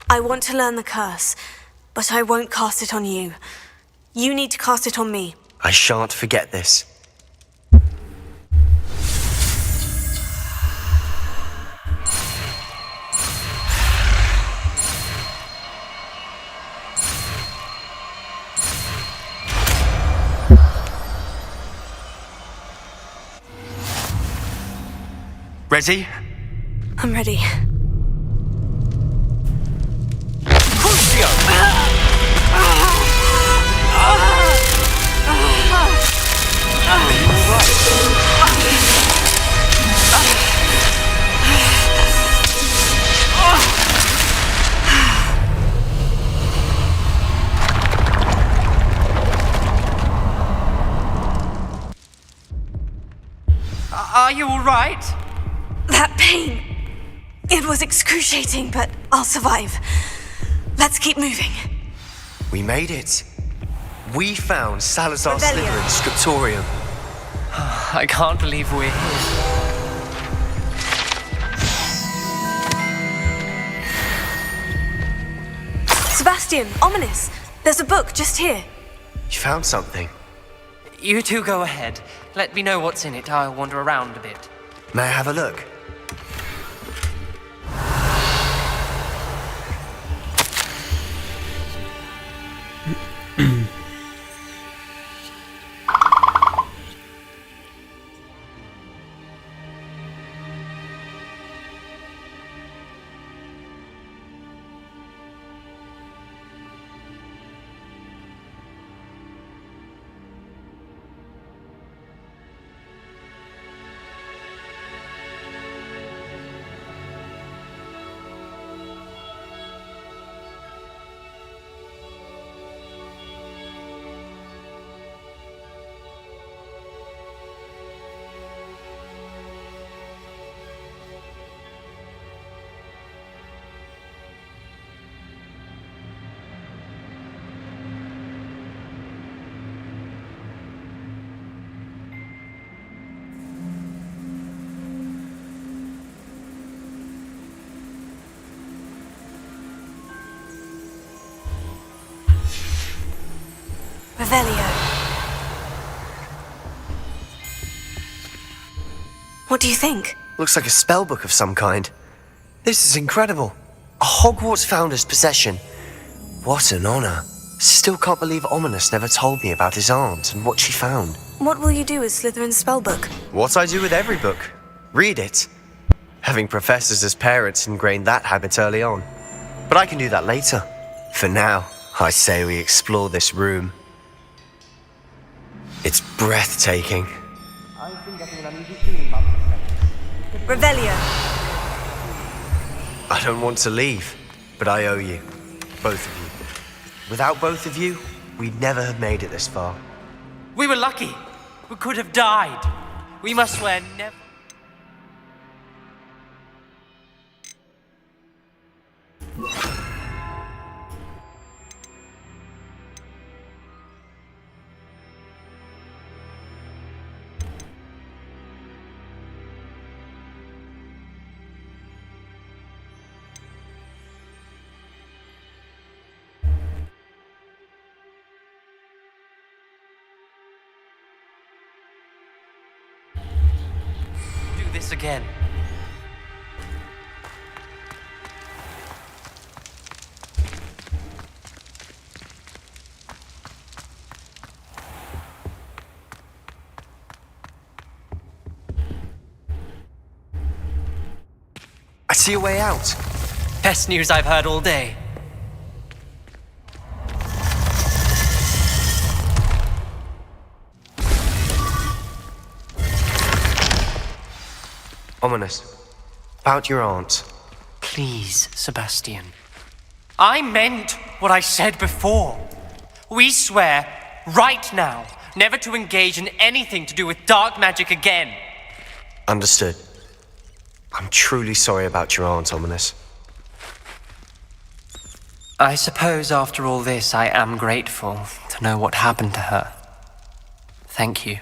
I want to learn the curse, but I won't cast it on you. You need to cast it on me. I shan't forget this. Ready? I'm ready. Are you all right? That pain. It was excruciating, but I'll survive. Let's keep moving. We made it. We found Salazar Revelio. Slytherin's scriptorium. I can't believe we're here. Sebastian, ominous. There's a book just here. You found something. You two go ahead. Let me know what's in it. I'll wander around a bit. May I have a look? Revelio. What do you think? Looks like a spellbook of some kind. This is incredible. A Hogwarts founder's possession. What an honor. Still can't believe Ominous never told me about his aunt and what she found. What will you do with Slytherin's spellbook? What I do with every book. Read it. Having professors as parents ingrained that habit early on. But I can do that later. For now, I say we explore this room. It's breathtaking. Revelio. I don't want to leave, but I owe you. Both of you. Without both of you, we'd never have made it this far. We were lucky. We could have died. We must swear never... this again. I see a way out. Best news I've heard all day. Ominous. About your aunt. Please, Sebastian. I meant what I said before. We swear, right now, never to engage in anything to do with dark magic again. Understood. I'm truly sorry about your aunt, Ominous. I suppose after all this, I am grateful to know what happened to her. Thank you.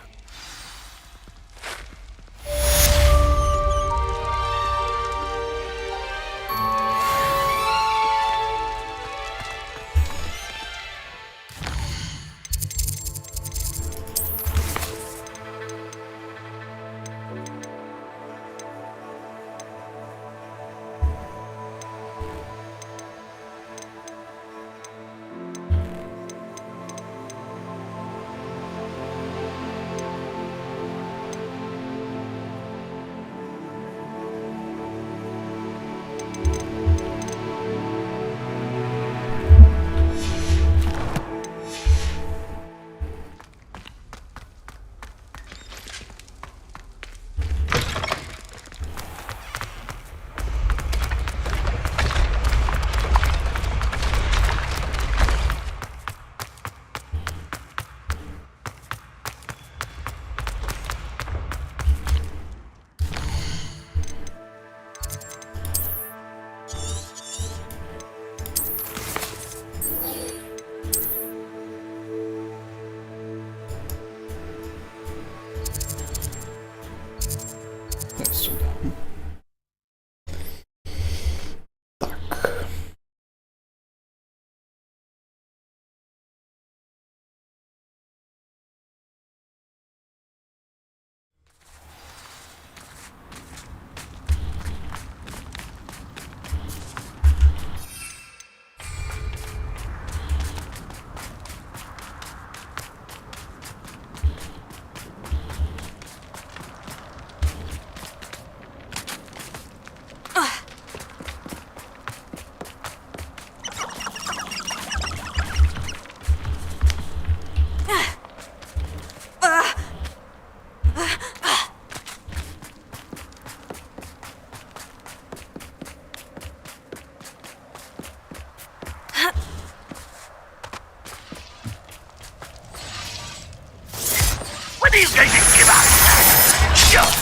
He's going to give up!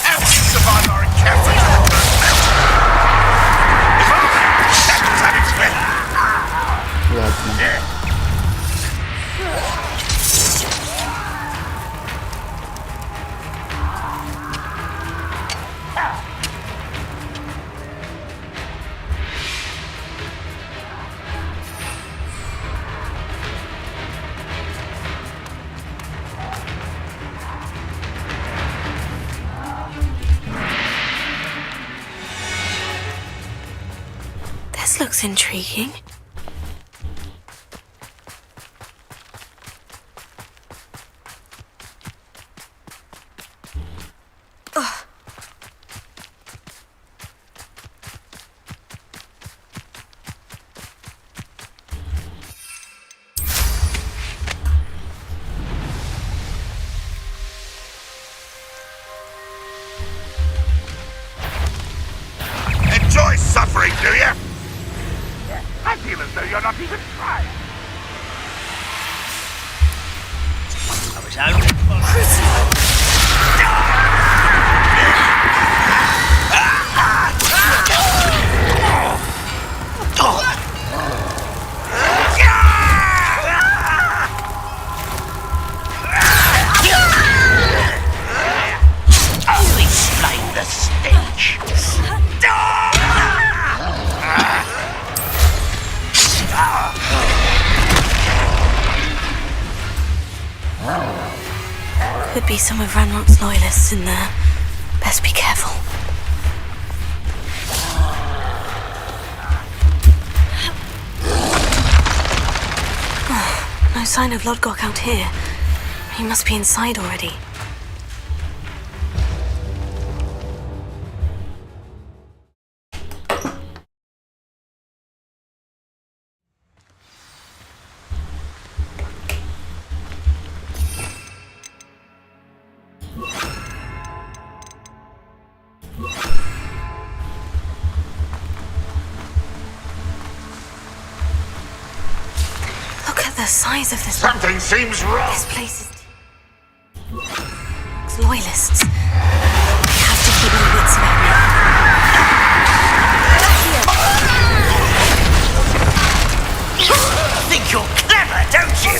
Have you survived our encounter to the first level? If only that was unexpected! Ладно. This looks intriguing. Enjoy suffering, do you? I feel as though you're not even trying. I was only... I'll explain the stench. Could be some of Ranrock's loyalists in there. Best be careful. Oh, no sign of Lodgok out here. He must be inside already. The size of this. Something seems wrong. This place is. It's loyalists. I have to keep my wits about me. Think you're clever, don't you?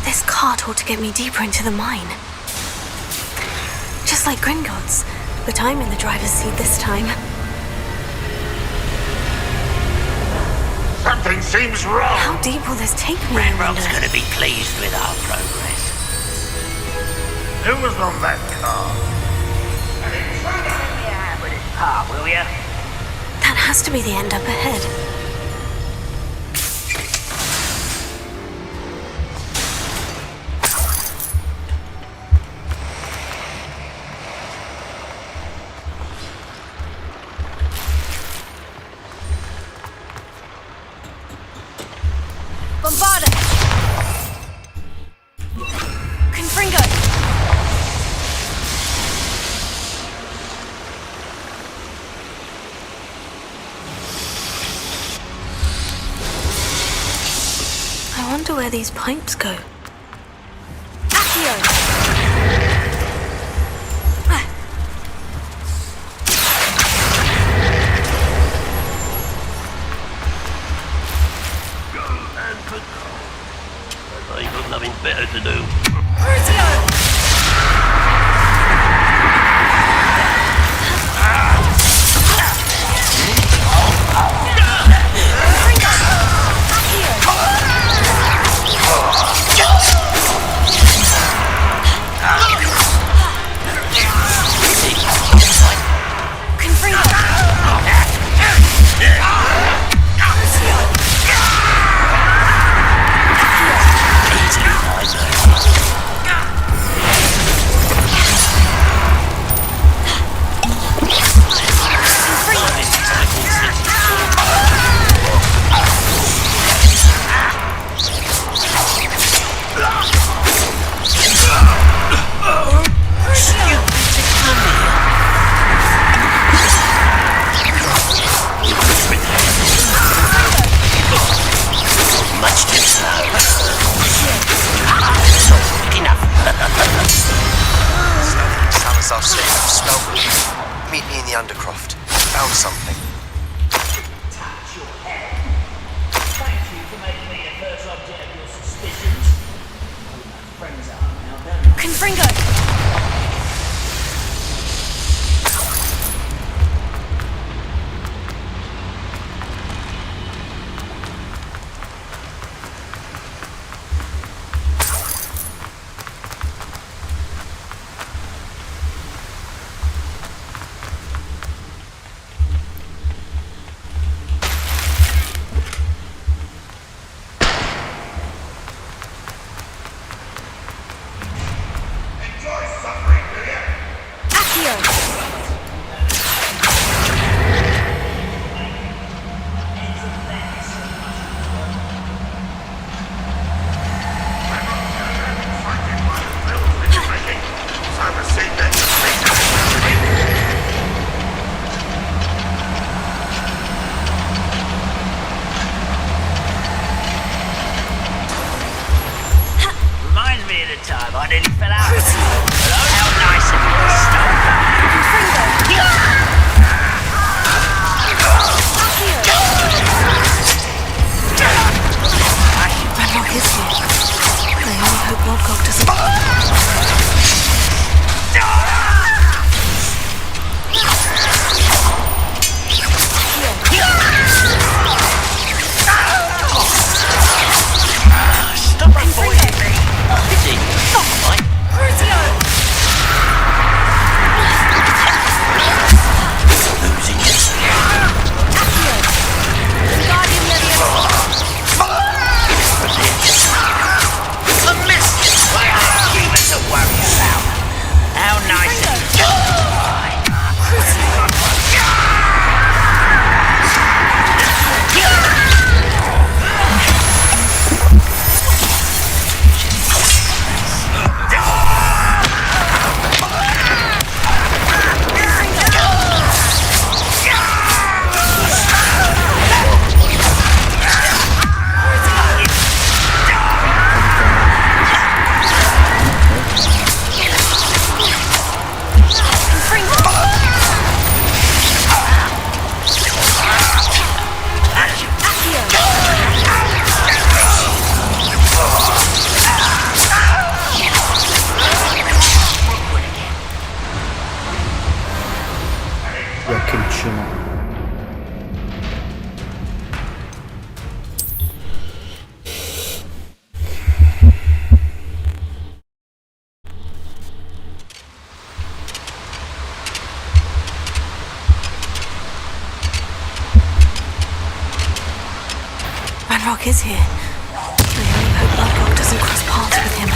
This cart ought to get me deeper into the mine. Just like Gringotts, but I'm in the driver's seat this time. Something seems wrong. How deep will this take me? Ranrock's going to be pleased with our progress. Who was on that car? With his part, will ya? That has to be the end up ahead. I wonder where these pipes go. I've got nothing better to do. Salazar slipped of spellbook. Meet me in the Undercroft. Found something. Confringo! I nearly fell out. How nice of you to stop Ranrock is here. I only hope Lodgok doesn't... Stop avoiding me. Busy. Not mine. Losing it. A message. Humans to worry about. How nice of you. Яким чином? Ranrock is here. I only hope Lodgok doesn't cross paths with him.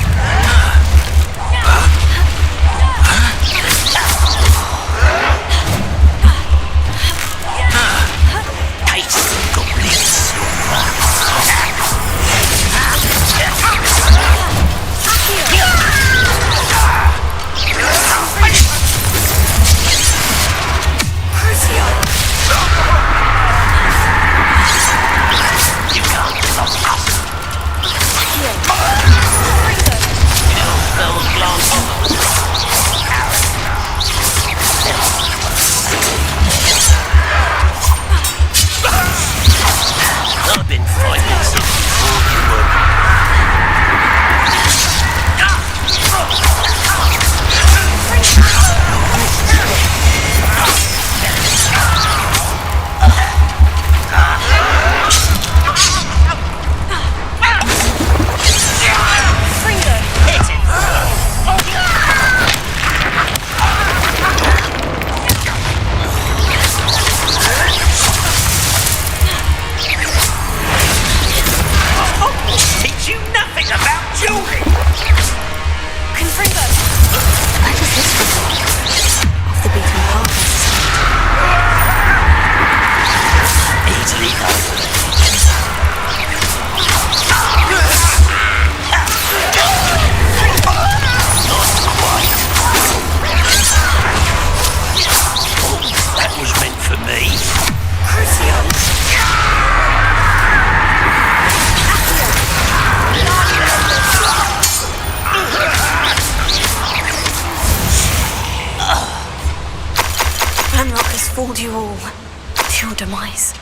You can't stop us. to your demise.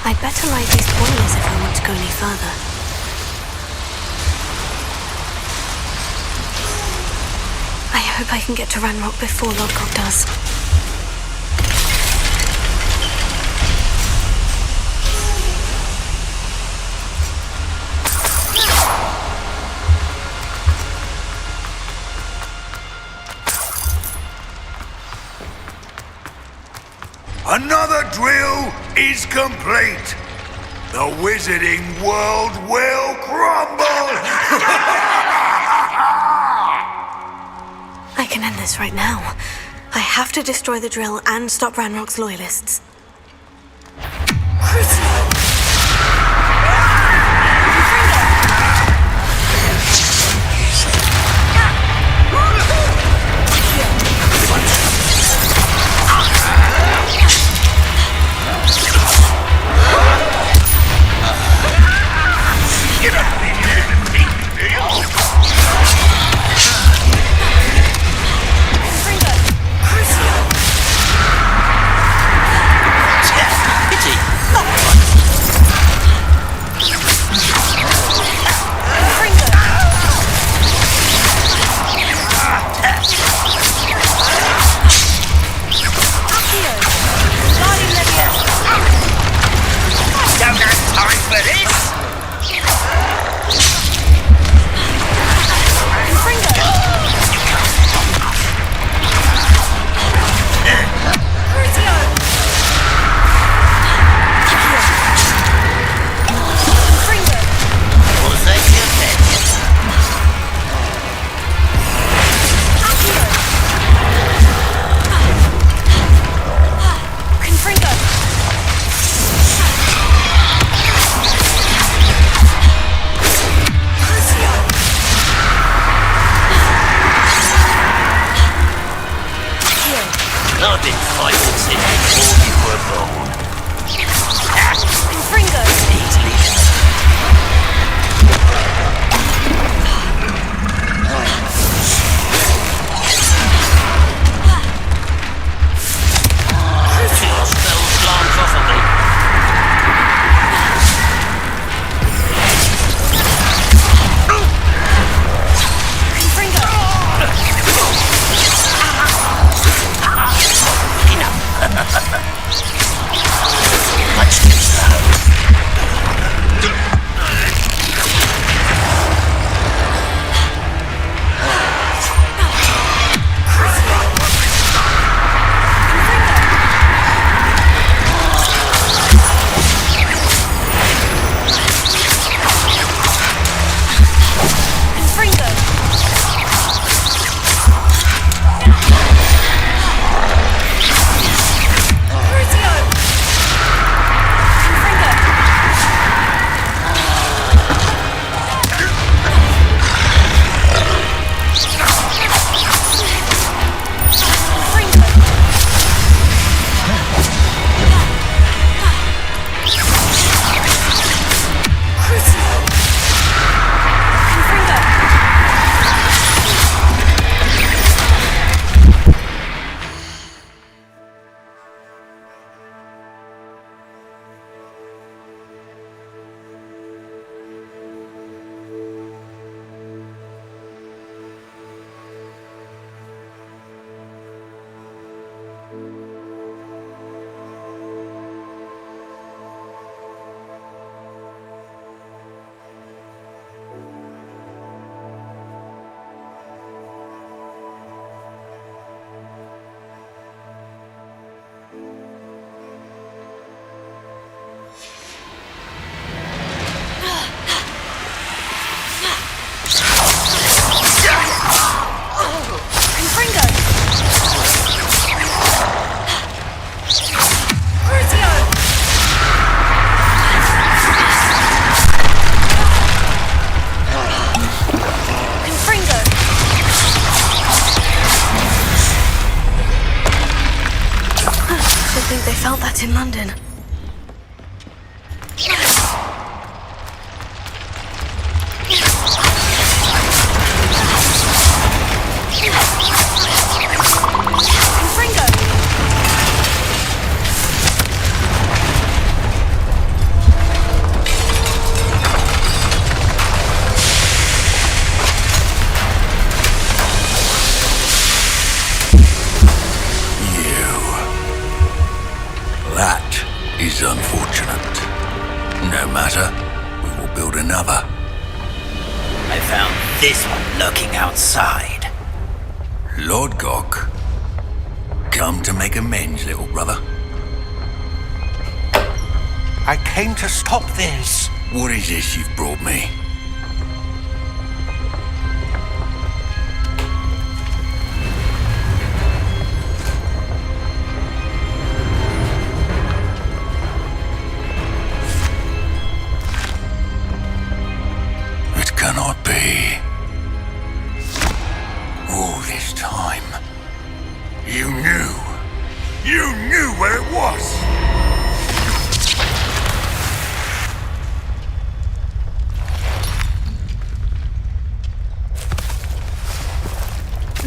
I'd better light these boilers if I want to go any further. I hope I can get to Ranrock before Lodgok does. Another drill is complete. The wizarding world will crumble! I can end this right now. I have to destroy the drill and stop Ranrock's loyalists. felt that in London. unfortunate. No matter, we will build another. I found this one lurking outside. Lord Gok, come to make amends, little brother. I came to stop this. What is this you've brought me? It cannot be. All this time, you knew where it was.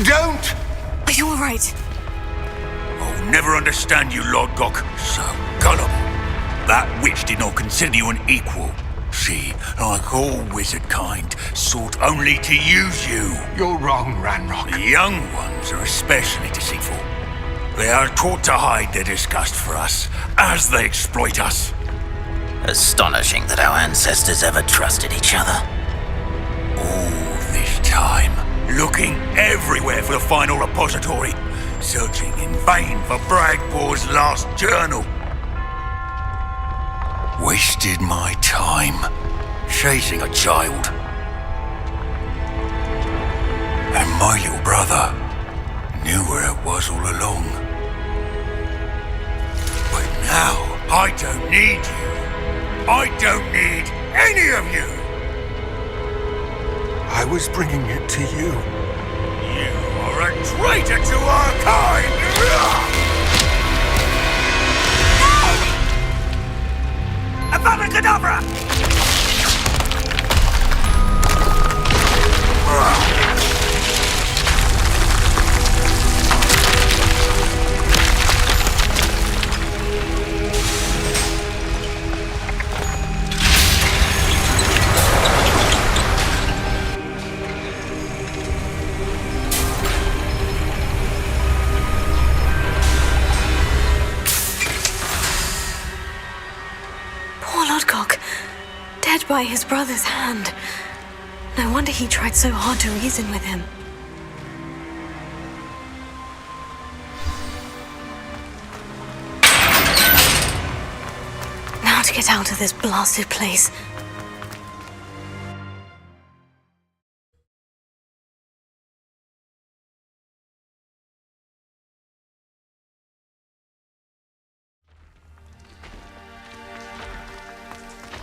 Don't! Are you alright? I'll never understand you, Lord Gok. So gullible. That witch did not consider you an equal. She, like all wizard kind, sought only to use you. You're wrong, Ranrock. The young ones are especially deceitful. They are taught to hide their disgust for us, as they exploit us. Astonishing that our ancestors ever trusted each other. All this time, looking everywhere for the final repository, searching in vain for Bragbor's last journal. Wasted my time, chasing a child. And my little brother knew where it was all along. But now, I don't need you. I don't need any of you. I was bringing it to you. You are a traitor to our kind! Avada Kedavra! Dead by his brother's hand. No wonder he tried so hard to reason with him. Now to get out of this blasted place.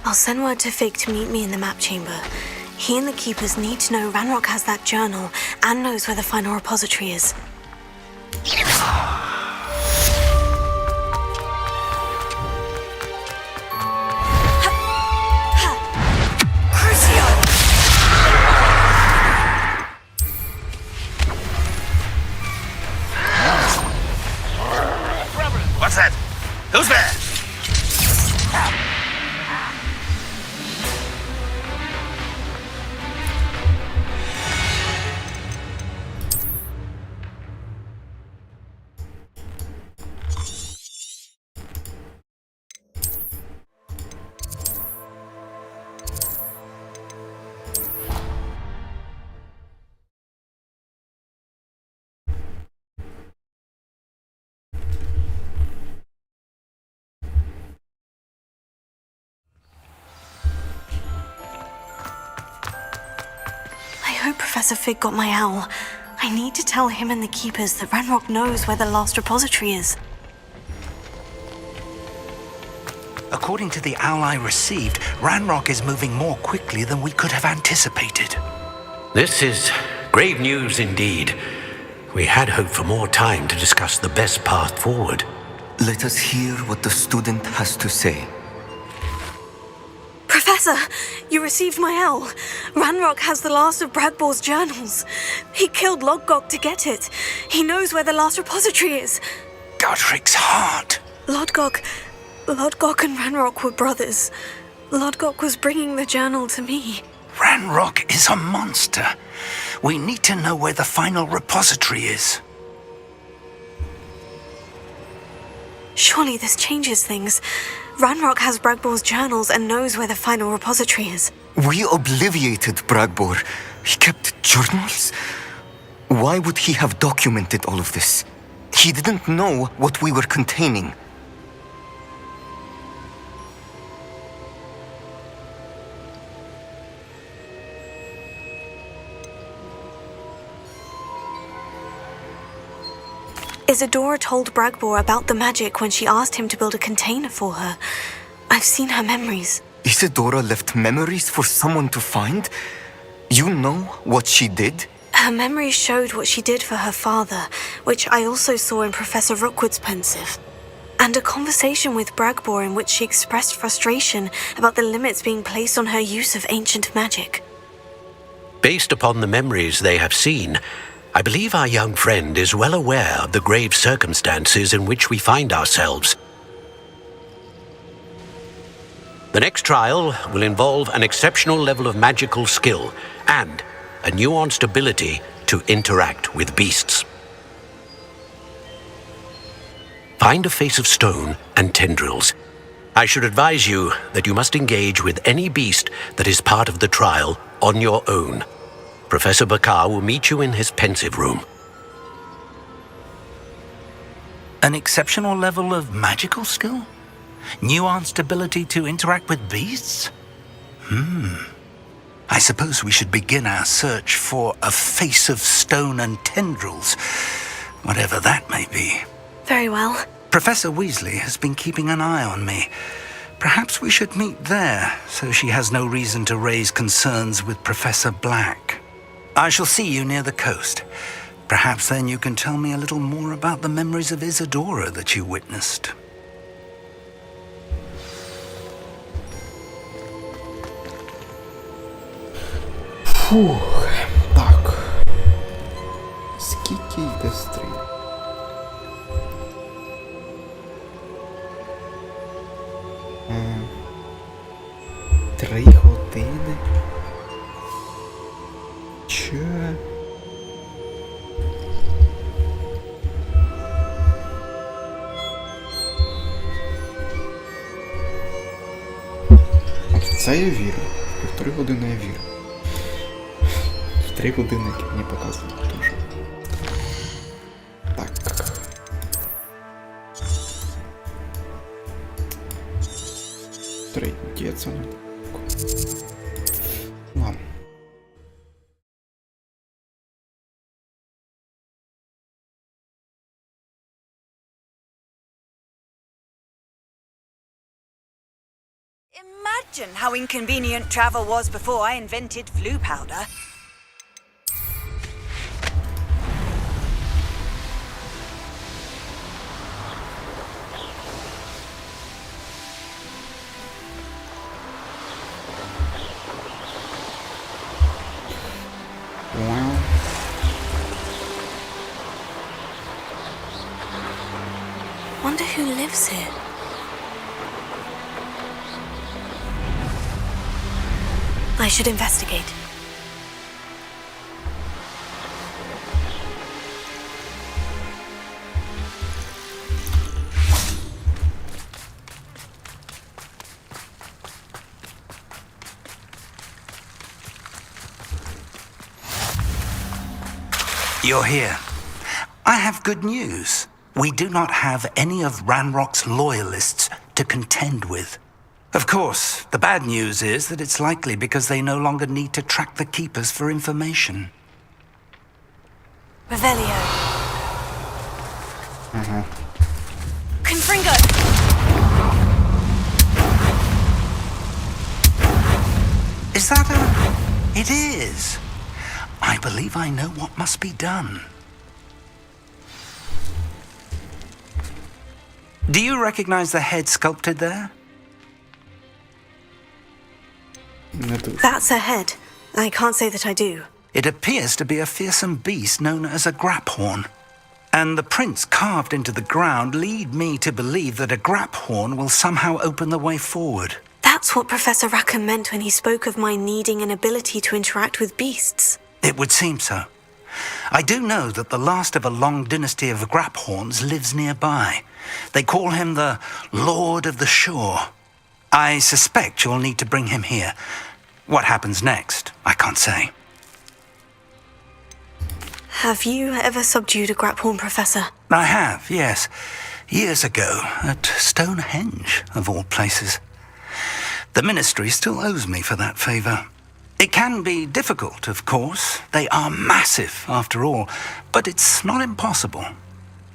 I'll send word to Fig to meet me in the map chamber. He and the Keepers need to know Ranrock has that journal and knows where the final repository is. What's that? Who's there? I hope Professor Fig got my owl. I need to tell him and the Keepers that Ranrock knows where the last repository is. According to the owl I received, Ranrock is moving more quickly than we could have anticipated. This is grave news indeed. We had hoped for more time to discuss the best path forward. Let us hear what the student has to say. Professor, you received my owl. Ranrock has the last of Bradbor's journals. He killed Lodgok to get it. He knows where the last repository is. Godric's heart. Lodgok and Ranrock were brothers. Lodgok was bringing the journal to me. Ranrock is a monster. We need to know where the final repository is. Surely this changes things. Ranrock has Bragbor's journals and knows where the final repository is. We obliviated Bragbor. He kept journals? Why would he have documented all of this? He didn't know what we were containing. Isadora told Bragbor about the magic when she asked him to build a container for her. I've seen her memories. Isadora left memories for someone to find? You know what she did? Her memories showed what she did for her father, which I also saw in Professor Rookwood's pensive. And a conversation with Bragbor in which she expressed frustration about the limits being placed on her use of ancient magic. Based upon the memories they have seen, I believe our young friend is well aware of the grave circumstances in which we find ourselves. The next trial will involve an exceptional level of magical skill and a nuanced ability to interact with beasts. Find a face of stone and tendrils. I should advise you that you must engage with any beast that is part of the trial on your own. Professor Bakar will meet you in his pensive room. An exceptional level of magical skill? Nuanced ability to interact with beasts? I suppose we should begin our search for a face of stone and tendrils, whatever that may be. Very well. Professor Weasley has been keeping an eye on me. Perhaps we should meet there, so she has no reason to raise concerns with Professor Black. I shall see you near the coast. Perhaps then you can tell me a little more about the memories of Isadora that you witnessed. Фух, так. Скільки йде стрім? Три години? Чё? От в це я вірю. В півтори години я вірю. В 3 години, як мені показують, дуже. Так. Тридеться. Ладно. Imagine how inconvenient travel was before I invented flu powder. Wow. Wonder who lives here. I should investigate. You're here. I have good news. We do not have any of Ranrock's loyalists to contend with. Of course, the bad news is that it's likely because they no longer need to track the Keepers for information. Revelio. Confringo! Is that a... It is. I believe I know what must be done. Do you recognize the head sculpted there? That's her head. I can't say that I do. It appears to be a fearsome beast known as a graphorn. And the prints carved into the ground lead me to believe that a graphorn will somehow open the way forward. That's what Professor Rackham meant when he spoke of my needing an ability to interact with beasts. It would seem so. I do know that the last of a long dynasty of Graphorns lives nearby. They call him the Lord of the Shore. I suspect you'll need to bring him here. What happens next, I can't say. Have you ever subdued a Graphorn, Professor? I have, yes. Years ago, at Stonehenge, of all places. The Ministry still owes me for that favour. It can be difficult, of course. They are massive, after all, but it's not impossible.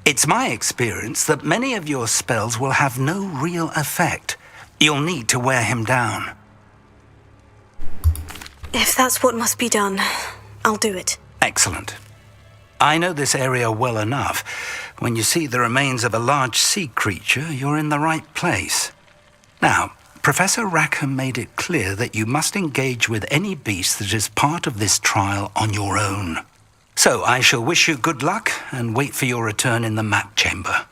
It's my experience that many of your spells will have no real effect. You'll need to wear him down. If that's what must be done, I'll do it. Excellent. I know this area well enough. When you see the remains of a large sea creature, you're in the right place. Now, Professor Rackham made it clear that you must engage with any beast that is part of this trial on your own. So I shall wish you good luck and wait for your return in the map chamber.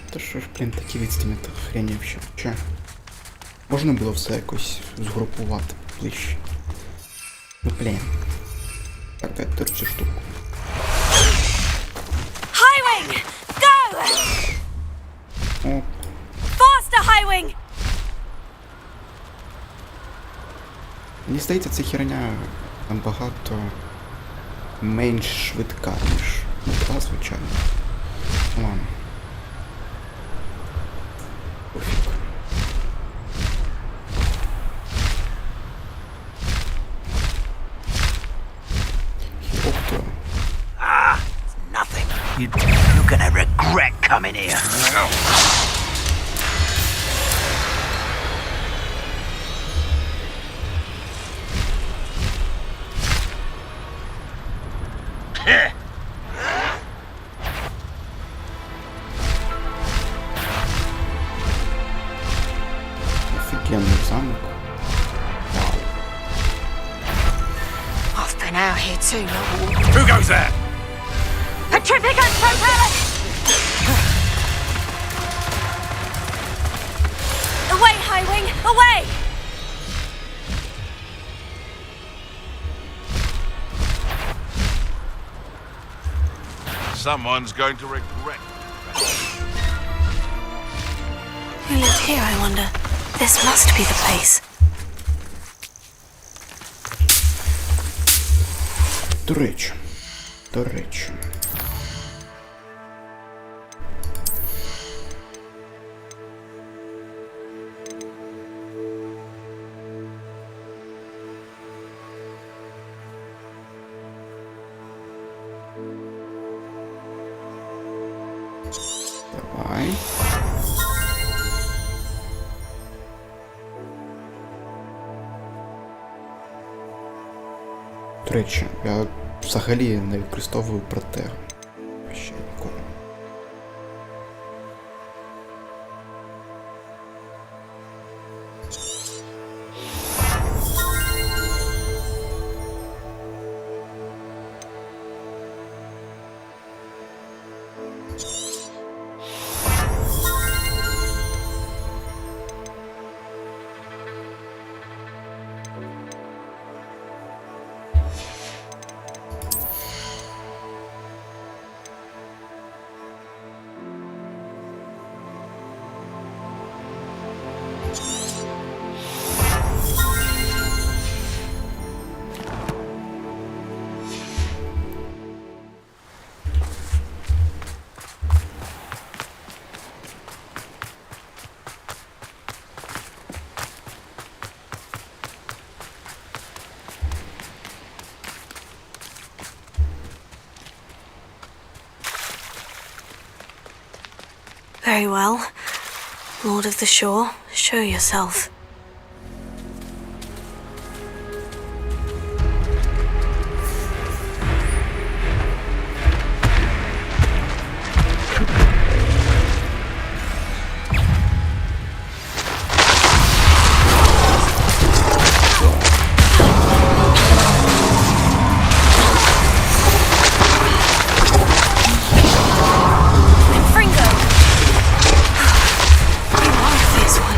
Та що ж, блін, такі відстані та хрені вообще. Че? Можна було все якось згрупувати ближче. Ну, блін. Так, дай цю штуку. Highwing! Go! О, Faster, Highwing! мені здається, ця херня набагато менш швидка, ніж мета, звичайно. Ладно. Пофіг. Хіопто. Ah, it's nothing. You're gonna regret coming here. Офігенний замок. Вау. I've been out here too long. Who goes there? Petrificus propellus! Away, Highwing! Away! Someone's going to regret. Who lived here, I wonder? This must be the place. До речі. До речі. Давай. До речі, я взагалі не використовую протег. Ще ніколи. Very well. Lord of the Shore, show yourself. You are a fierce one.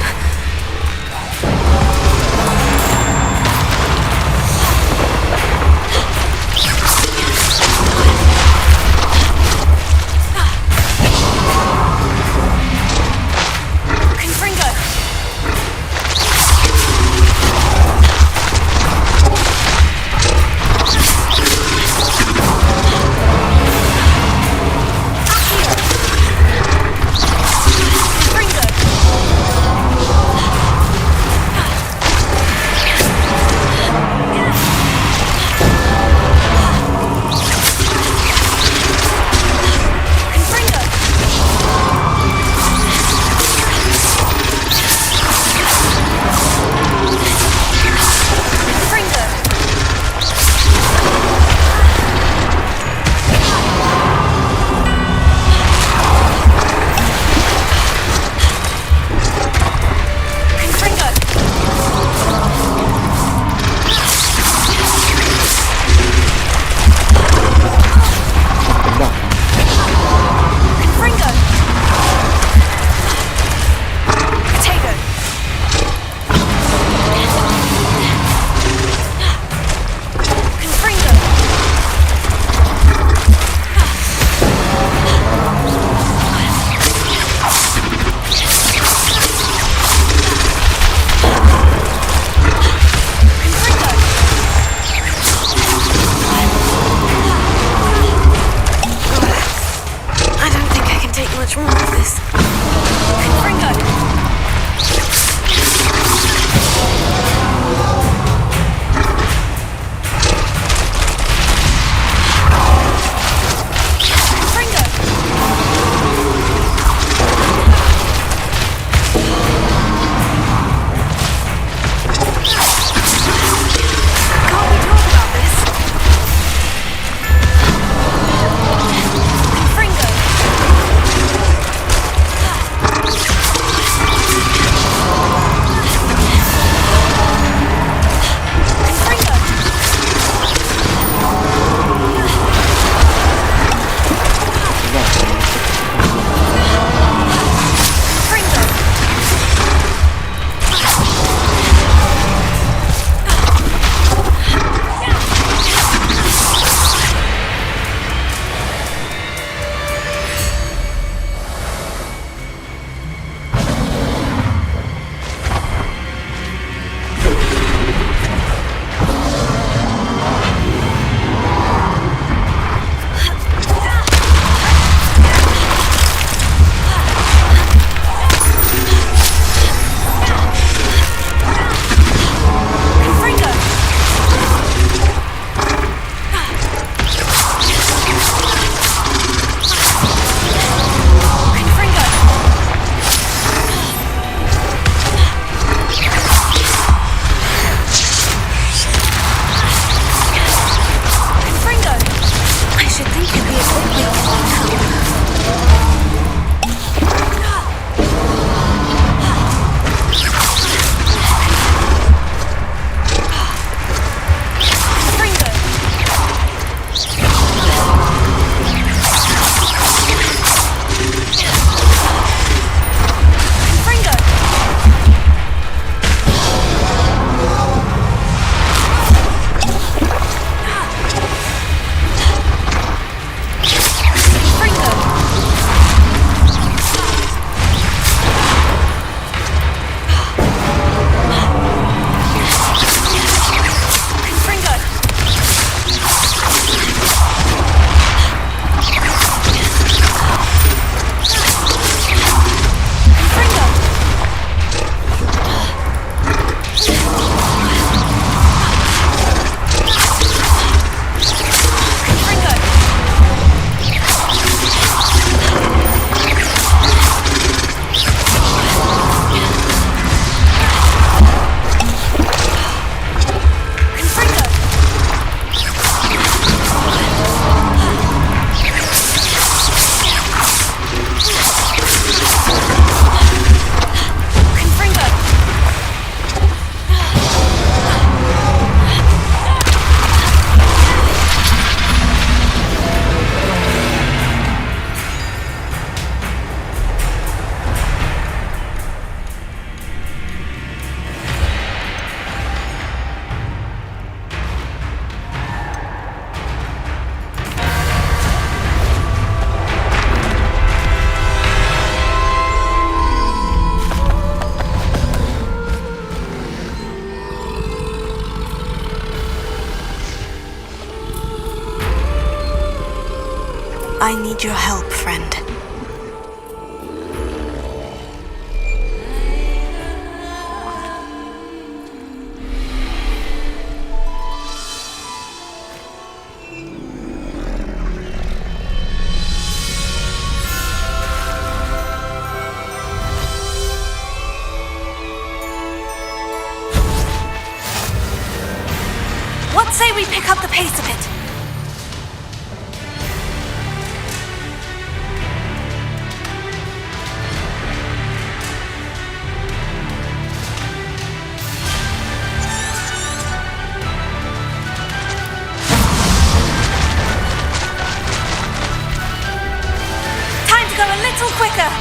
I need your help, friend. What say we pick up the pace a bit? Time to go a little quicker.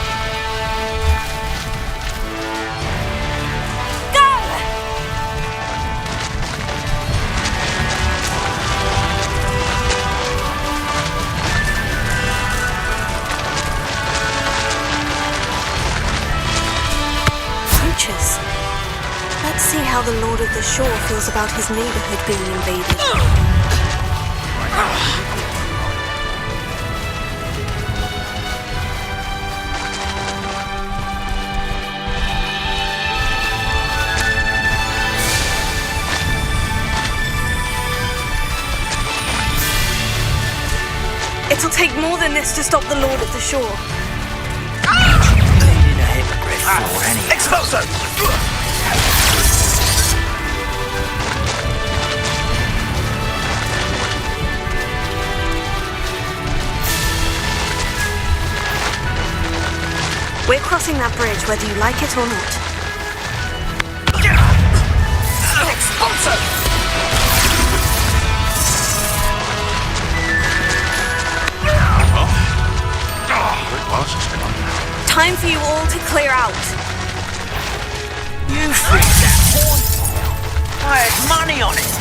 Let's see how the Lord of the Shore feels about his neighborhood being invaded. It'll take more than this to stop the Lord of the Shore. Expulso! We're crossing that bridge whether you like it or not. Expulso! Time for you all to clear out. You think that horn? I had money on it.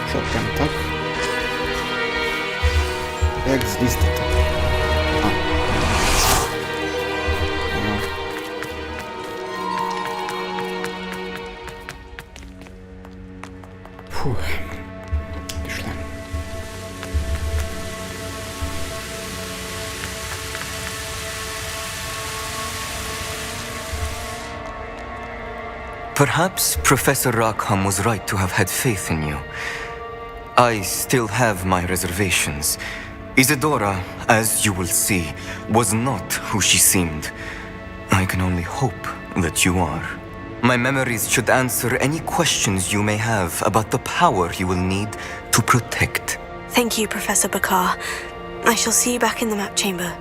Що прям так? Як злізти так? Фух. Пішли. Perhaps Professor Rackham was right to have had faith in you. I still have my reservations. Isadora, as you will see, was not who she seemed. I can only hope that you are. My memories should answer any questions you may have about the power you will need to protect. Thank you, Professor Bakar. I shall see you back in the map chamber.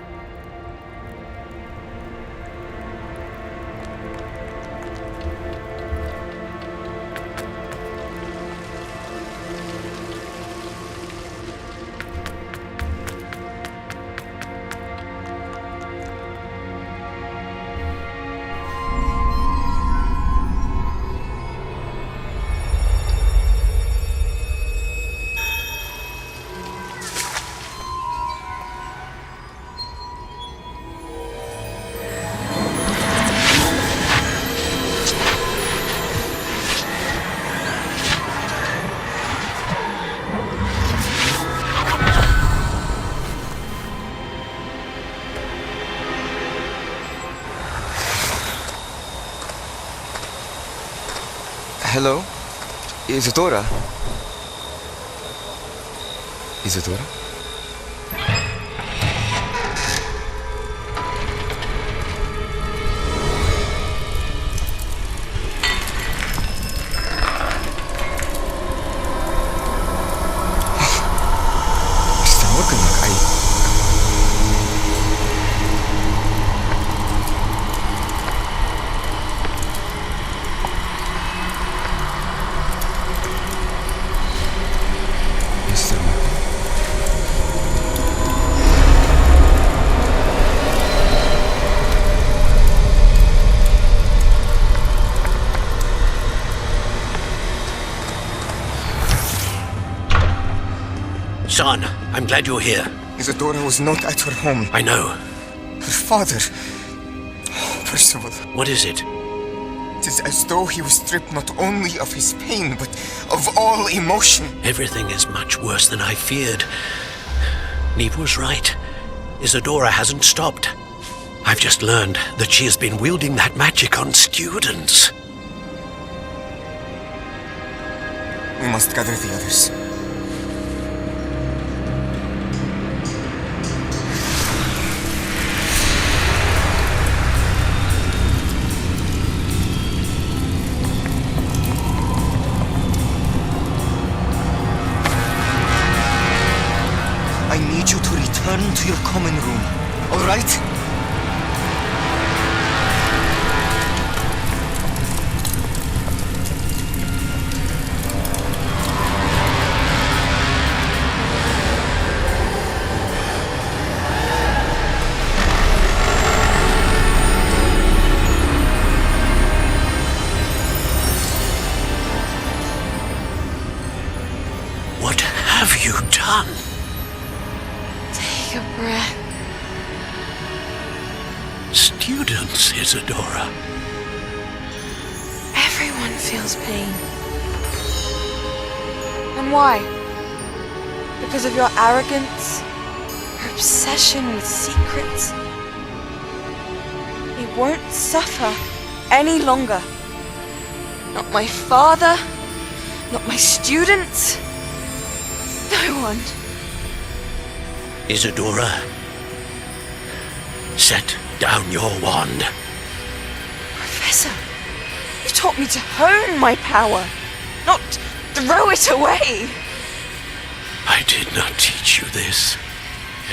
Hello? Isadora? Isadora? Son, I'm glad you're here. Isadora was not at her home. I know. Her father... Percival. What is it? It is as though he was stripped not only of his pain, but of all emotion. Everything is much worse than I feared. Neve was right. Isadora hasn't stopped. I've just learned that she has been wielding that magic on students. We must gather the others. I need you to return to your common room, all right? What have you done? Take a breath. Students, Isadora. Everyone feels pain. And why? Because of your arrogance? Your obsession with secrets? He won't suffer any longer. Not my father, not my students, no one. Isadora, set down your wand. Professor, you taught me to hone my power, not throw it away. I did not teach you this.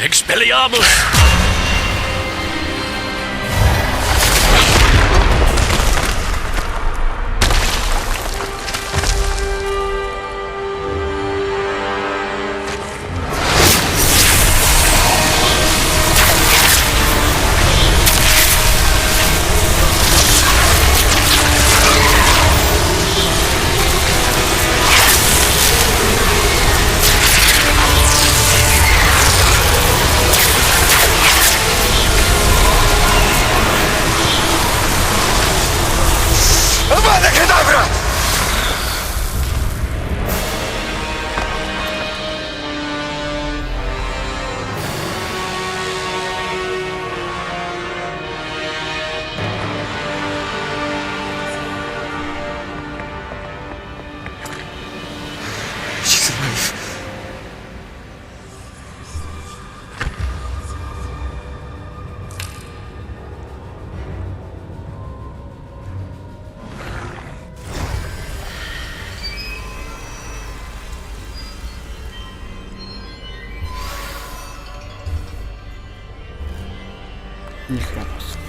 Expelliarmus! She's alive. Ни хрена себе.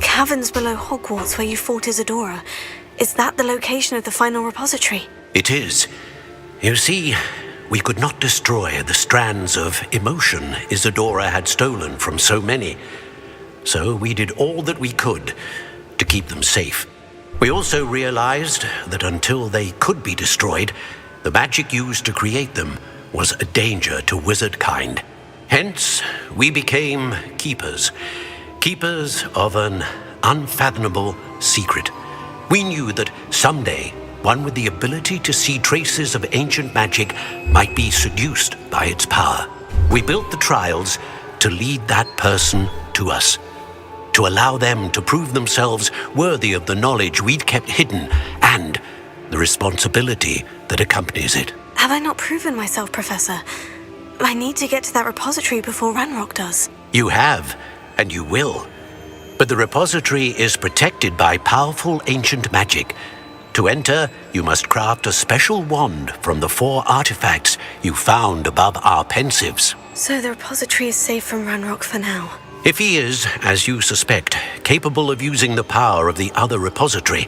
Caverns below Hogwarts where you fought Isadora. Is that the location of the final repository? It is. You see, we could not destroy the strands of emotion Isadora had stolen from so many. So we did all that we could to keep them safe. We also realized that until they could be destroyed, The magic used to create them was a danger to wizard kind. Hence, we became keepers. Keepers of an unfathomable secret. We knew that someday, one with the ability to see traces of ancient magic might be seduced by its power. We built the trials to lead that person to us, to allow them to prove themselves worthy of the knowledge we'd kept hidden and the responsibility that accompanies it. Have I not proven myself, Professor? I need to get to that repository before Ranrock does. You have, and you will. But the repository is protected by powerful ancient magic. To enter, you must craft a special wand from the 4 artifacts you found above our pensives. So the repository is safe from Ranrock for now. If he is, as you suspect, capable of using the power of the other repository,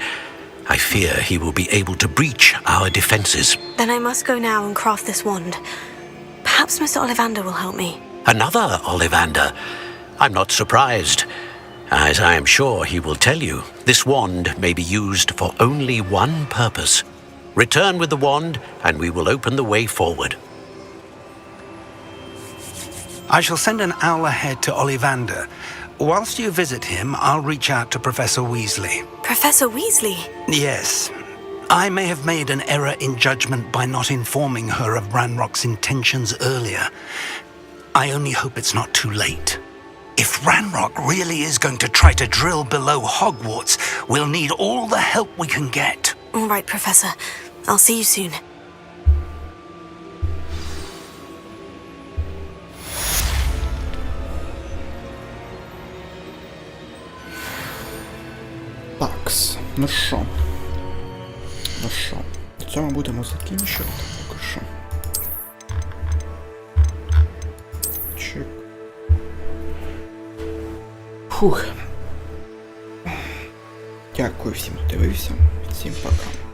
I fear he will be able to breach our defenses. Then I must go now and craft this wand. Perhaps Mr. Ollivander will help me. Another Ollivander? I'm not surprised. As I am sure he will tell you, this wand may be used for only one purpose. Return with the wand, and we will open the way forward. I shall send an owl ahead to Ollivander. Whilst you visit him, I'll reach out to Professor Weasley. Professor Weasley? Yes. I may have made an error in judgment by not informing her of Ranrock's intentions earlier. I only hope it's not too late. If Ranrock really is going to try to drill below Hogwarts, we'll need all the help we can get. All right, Professor. I'll see you soon. Такс, ну що, на цьому будемо закінчувати поки що. Чек. Фух. Дякую всім, хто дивився. Всім пока.